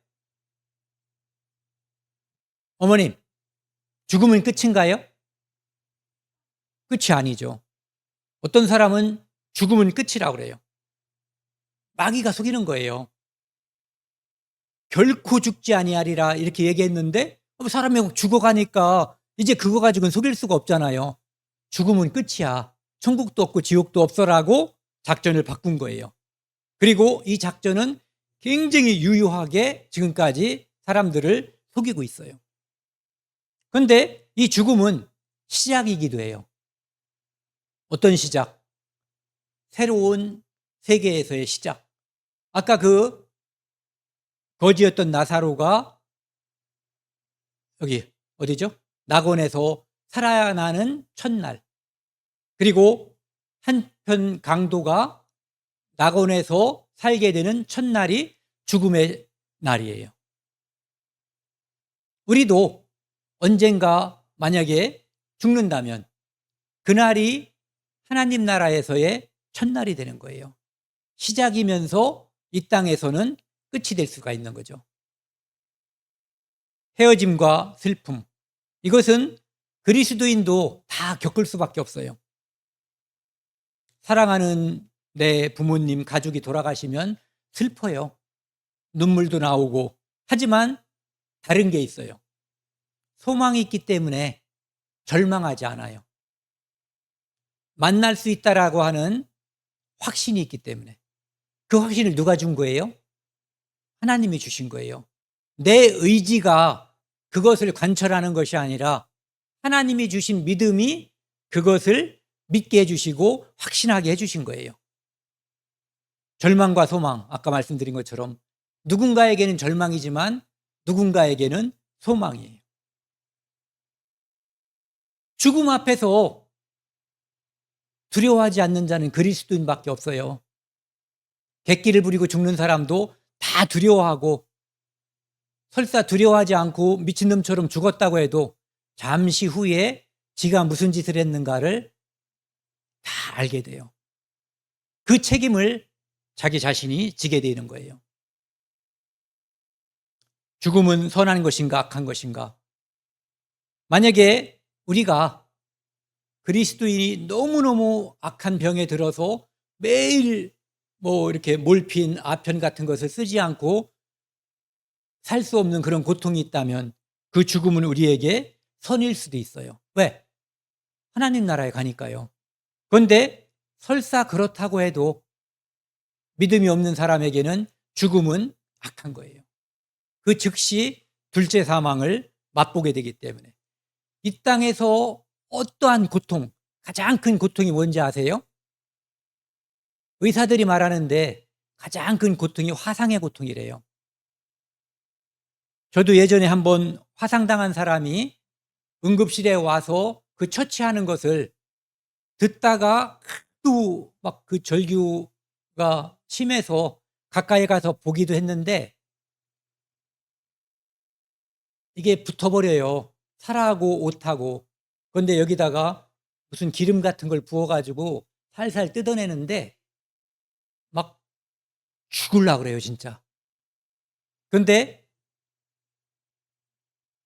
어머님, 죽음은 끝인가요? 끝이 아니죠. 어떤 사람은 죽음은 끝이라고 그래요. 마귀가 속이는 거예요. 결코 죽지 아니하리라 이렇게 얘기했는데 사람이 죽어가니까 이제 그거 가지고는 속일 수가 없잖아요. 죽음은 끝이야. 천국도 없고 지옥도 없어라고 작전을 바꾼 거예요. 그리고 이 작전은 굉장히 유효하게 지금까지 사람들을 속이고 있어요. 그런데 이 죽음은 시작이기도 해요. 어떤 시작? 새로운 세계에서의 시작. 아까 그 거지였던 나사로가 여기 어디죠? 낙원에서 살아나는 첫날. 그리고 한편 강도가 낙원에서 살게 되는 첫날이 죽음의 날이에요. 우리도 언젠가 만약에 죽는다면 그날이 하나님 나라에서의 첫날이 되는 거예요. 시작이면서 이 땅에서는 끝이 될 수가 있는 거죠. 헤어짐과 슬픔, 이것은 그리스도인도 다 겪을 수밖에 없어요. 사랑하는 내 부모님, 가족이 돌아가시면 슬퍼요. 눈물도 나오고. 하지만 다른 게 있어요. 소망이 있기 때문에 절망하지 않아요. 만날 수 있다라고 하는 확신이 있기 때문에. 그 확신을 누가 준 거예요? 하나님이 주신 거예요. 내 의지가 그것을 관철하는 것이 아니라 하나님이 주신 믿음이 그것을 믿게 해주시고 확신하게 해주신 거예요. 절망과 소망, 아까 말씀드린 것처럼 누군가에게는 절망이지만 누군가에게는 소망이에요. 죽음 앞에서 두려워하지 않는 자는 그리스도인밖에 없어요. 객기를 부리고 죽는 사람도 다 두려워하고 설사 두려워하지 않고 미친놈처럼 죽었다고 해도 잠시 후에 지가 무슨 짓을 했는가를 다 알게 돼요. 그 책임을 자기 자신이 지게 되는 거예요. 죽음은 선한 것인가 악한 것인가? 만약에 우리가 그리스도인이 너무너무 악한 병에 들어서 매일 이렇게 몰핀, 아편 같은 것을 쓰지 않고 살 수 없는 그런 고통이 있다면 그 죽음은 우리에게 선일 수도 있어요. 왜? 하나님 나라에 가니까요. 그런데 설사 그렇다고 해도 믿음이 없는 사람에게는 죽음은 악한 거예요. 그 즉시 둘째 사망을 맛보게 되기 때문에. 이 땅에서 어떠한 고통, 가장 큰 고통이 뭔지 아세요? 의사들이 말하는데 가장 큰 고통이 화상의 고통이래요. 저도 예전에 한번 화상당한 사람이 응급실에 와서 그 처치하는 것을 듣다가 또 막 그 절규가 심해서 가까이 가서 보기도 했는데 이게 붙어버려요. 살하고 옷하고. 그런데 여기다가 무슨 기름 같은 걸 부어가지고 살살 뜯어내는데 막 죽으려고 그래요, 진짜. 그런데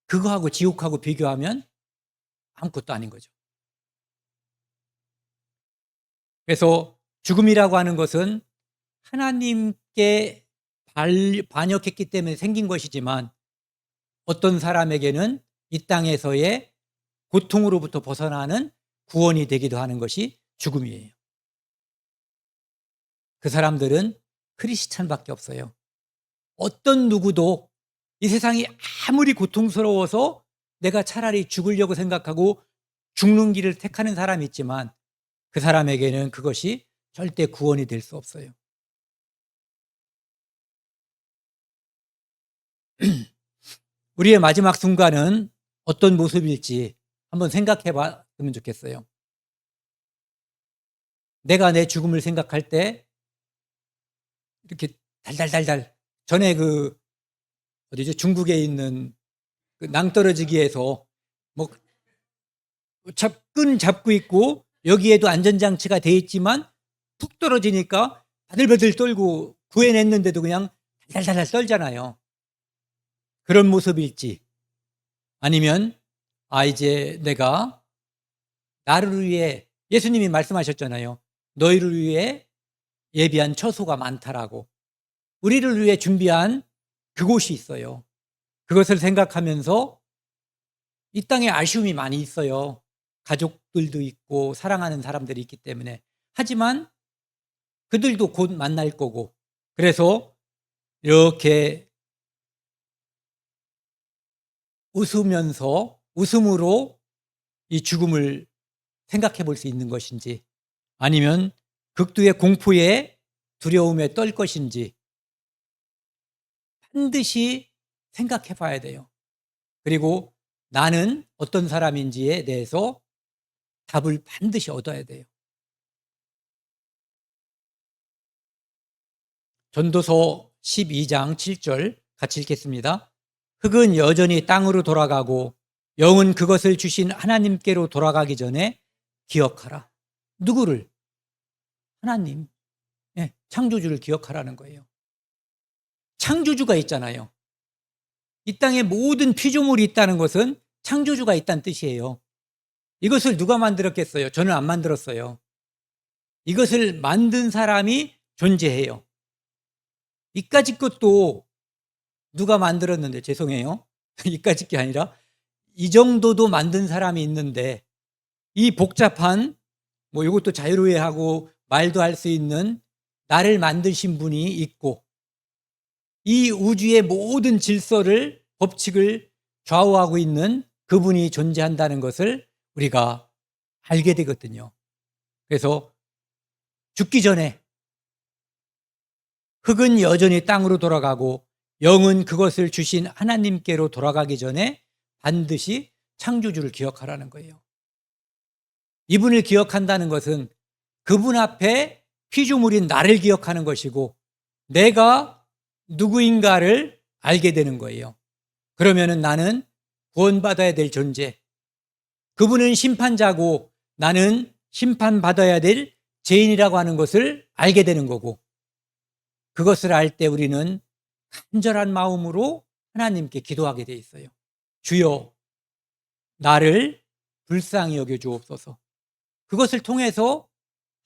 그거하고 지옥하고 비교하면 아무것도 아닌 거죠. 그래서 죽음이라고 하는 것은 하나님께 반역했기 때문에 생긴 것이지만 어떤 사람에게는 이 땅에서의 고통으로부터 벗어나는 구원이 되기도 하는 것이 죽음이에요. 그 사람들은 크리스찬밖에 없어요. 어떤 누구도 이 세상이 아무리 고통스러워서 내가 차라리 죽으려고 생각하고 죽는 길을 택하는 사람이 있지만 그 사람에게는 그것이 절대 구원이 될 수 없어요. 우리의 마지막 순간은 어떤 모습일지 한번 생각해 봤으면 좋겠어요. 내가 내 죽음을 생각할 때 이렇게 달달달달 전에 어디죠? 중국에 있는 그 낭떠러지기에서 뭐 끈 잡고 있고 여기에도 안전장치가 돼 있지만 툭 떨어지니까 바들바들 떨고 구해냈는데도 그냥 달달달 떨잖아요. 그런 모습일지 아니면 이제 내가 나를 위해 예수님이 말씀하셨잖아요. 너희를 위해 예비한 처소가 많다라고. 우리를 위해 준비한 그곳이 있어요. 그것을 생각하면서 이 땅에 아쉬움이 많이 있어요. 가족들도 있고 사랑하는 사람들이 있기 때문에. 하지만 그들도 곧 만날 거고. 그래서 이렇게 웃음으로 이 죽음을 생각해 볼 수 있는 것인지 아니면 극도의 공포에 두려움에 떨 것인지 반드시 생각해 봐야 돼요. 그리고 나는 어떤 사람인지에 대해서 답을 반드시 얻어야 돼요. 전도서 12장 7절 같이 읽겠습니다. 흙은 여전히 땅으로 돌아가고 영은 그것을 주신 하나님께로 돌아가기 전에 기억하라. 누구를? 하나님. 창조주를 기억하라는 거예요. 창조주가 있잖아요. 이 땅에 모든 피조물이 있다는 것은 창조주가 있다는 뜻이에요. 이것을 누가 만들었겠어요? 저는 안 만들었어요. 이것을 만든 사람이 존재해요. 이까짓 것도 누가 만들었는데 죄송해요. 이까짓 게 아니라 이 정도도 만든 사람이 있는데 이 복잡한 이것도 자유로해하고 말도 할 수 있는 나를 만드신 분이 있고 이 우주의 모든 질서를 법칙을 좌우하고 있는 그분이 존재한다는 것을 우리가 알게 되거든요. 그래서 죽기 전에 흙은 여전히 땅으로 돌아가고 영은 그것을 주신 하나님께로 돌아가기 전에 반드시 창조주를 기억하라는 거예요. 이분을 기억한다는 것은 그분 앞에 피조물인 나를 기억하는 것이고 내가 누구인가를 알게 되는 거예요. 그러면은 나는 구원받아야 될 존재, 그분은 심판자고 나는 심판받아야 될 죄인이라고 하는 것을 알게 되는 거고, 그것을 알 때 우리는 간절한 마음으로 하나님께 기도하게 돼 있어요. 주여, 나를 불쌍히 여겨 주옵소서. 그것을 통해서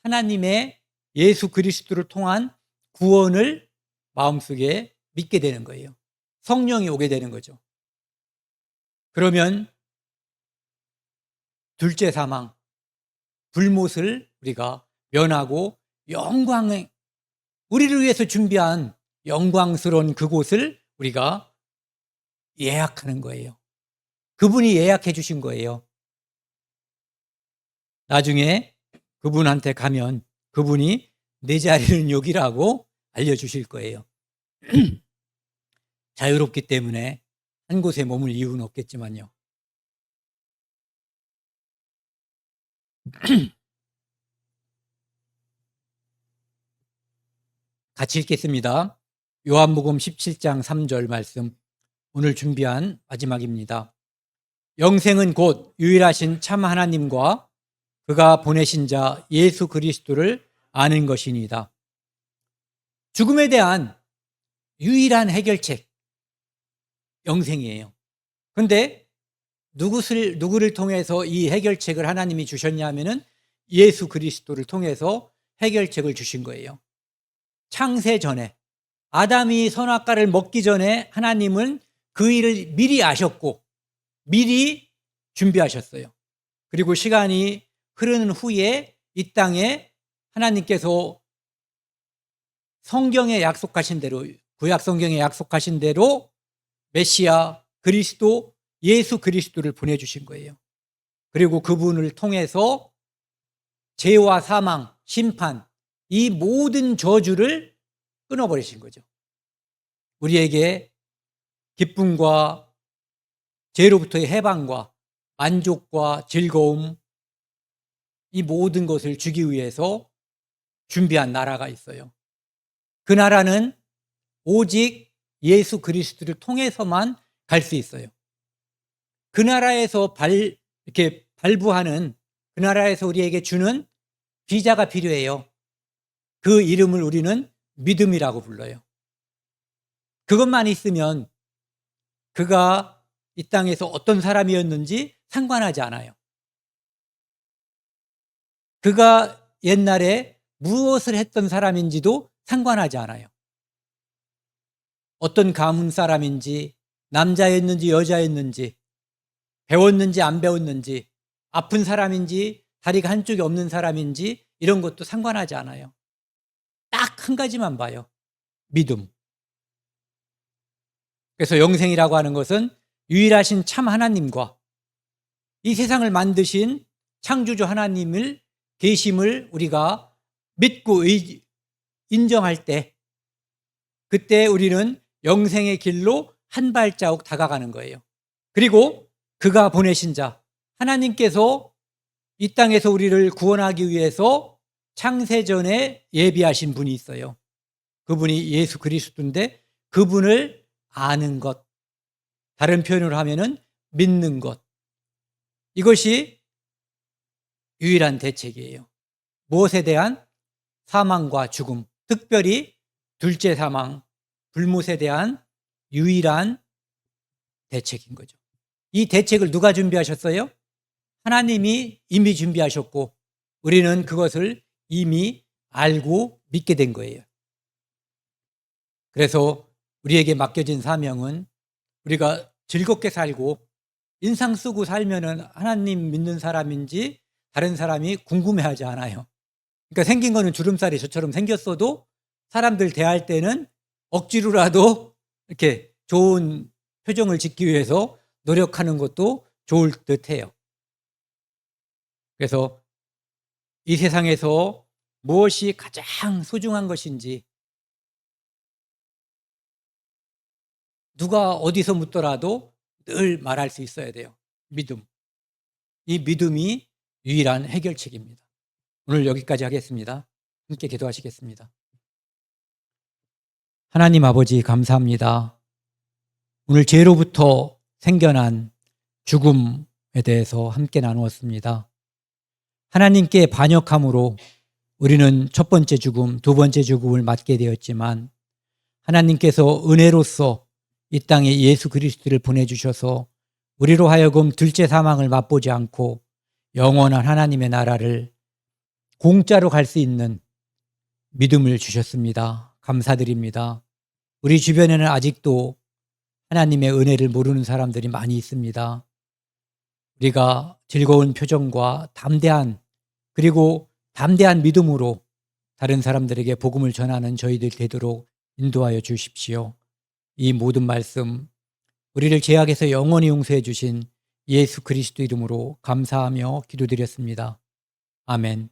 하나님의 예수 그리스도를 통한 구원을 마음속에 믿게 되는 거예요. 성령이 오게 되는 거죠. 그러면 둘째 사망, 불못을 우리가 면하고 영광의, 우리를 위해서 준비한 영광스러운 그곳을 우리가 예약하는 거예요. 그분이 예약해 주신 거예요. 나중에 그분한테 가면 그분이 내 자리는 여기라고 알려주실 거예요. 자유롭기 때문에 한 곳에 머물 이유는 없겠지만요. 같이 읽겠습니다. 요한복음 17장 3절 말씀, 오늘 준비한 마지막입니다. 영생은 곧 유일하신 참 하나님과 그가 보내신 자 예수 그리스도를 아는 것이니이다. 죽음에 대한 유일한 해결책, 영생이에요. 그런데 누구를 통해서 이 해결책을 하나님이 주셨냐면은 예수 그리스도를 통해서 해결책을 주신 거예요. 창세 전에, 아담이 선악과를 먹기 전에 하나님은 그 일을 미리 아셨고 미리 준비하셨어요. 그리고 시간이 흐르는 후에 이 땅에 하나님께서 성경에 약속하신 대로, 구약 성경에 약속하신 대로 메시아 그리스도, 예수 그리스도를 보내주신 거예요. 그리고 그분을 통해서 죄와 사망, 심판, 이 모든 저주를 끊어버리신 거죠. 우리에게 기쁨과 죄로부터의 해방과 만족과 즐거움, 이 모든 것을 주기 위해서 준비한 나라가 있어요. 그 나라는 오직 예수 그리스도를 통해서만 갈 수 있어요. 그 나라에서 이렇게 발부하는, 그 나라에서 우리에게 주는 비자가 필요해요. 그 이름을 우리는 믿음이라고 불러요. 그것만 있으면 그가 이 땅에서 어떤 사람이었는지 상관하지 않아요. 그가 옛날에 무엇을 했던 사람인지도 상관하지 않아요. 어떤 가문 사람인지, 남자였는지 여자였는지, 배웠는지 안 배웠는지, 아픈 사람인지 다리가 한쪽이 없는 사람인지 이런 것도 상관하지 않아요. 딱 한 가지만 봐요. 믿음. 그래서 영생이라고 하는 것은 유일하신 참 하나님과 이 세상을 만드신 창조주 하나님을, 계심을 우리가 믿고 인정할 때, 그때 우리는 영생의 길로 한 발자국 다가가는 거예요. 그리고 그가 보내신 자, 하나님께서 이 땅에서 우리를 구원하기 위해서 창세전에 예비하신 분이 있어요. 그분이 예수 그리스도인데 그분을 아는 것, 다른 표현으로 하면은 믿는 것, 이것이 유일한 대책이에요. 무엇에 대한? 사망과 죽음, 특별히 둘째 사망, 불못에 대한 유일한 대책인 거죠. 이 대책을 누가 준비하셨어요? 하나님이 이미 준비하셨고 우리는 그것을 이미 알고 믿게 된 거예요. 그래서 우리에게 맡겨진 사명은 우리가 즐겁게 살고 인상 쓰고 살면은 하나님 믿는 사람인지 다른 사람이 궁금해하지 않아요. 그러니까 생긴 거는 주름살이 저처럼 생겼어도 사람들 대할 때는 억지로라도 이렇게 좋은 표정을 짓기 위해서 노력하는 것도 좋을 듯해요. 그래서 이 세상에서 무엇이 가장 소중한 것인지 누가 어디서 묻더라도 늘 말할 수 있어야 돼요. 믿음. 이 믿음이 유일한 해결책입니다. 오늘 여기까지 하겠습니다. 함께 기도하시겠습니다. 하나님 아버지 감사합니다. 오늘 죄로부터 생겨난 죽음에 대해서 함께 나누었습니다. 하나님께 반역함으로 우리는 첫 번째 죽음, 두 번째 죽음을 맞게 되었지만 하나님께서 은혜로서 이 땅에 예수 그리스도를 보내주셔서 우리로 하여금 둘째 사망을 맛보지 않고 영원한 하나님의 나라를 공짜로 갈 수 있는 믿음을 주셨습니다. 감사드립니다. 우리 주변에는 아직도 하나님의 은혜를 모르는 사람들이 많이 있습니다. 우리가 즐거운 표정과 그리고 담대한 믿음으로 다른 사람들에게 복음을 전하는 저희들 되도록 인도하여 주십시오. 이 모든 말씀 우리를 죄악에서 영원히 용서해 주신 예수 그리스도 이름으로 감사하며 기도드렸습니다. 아멘.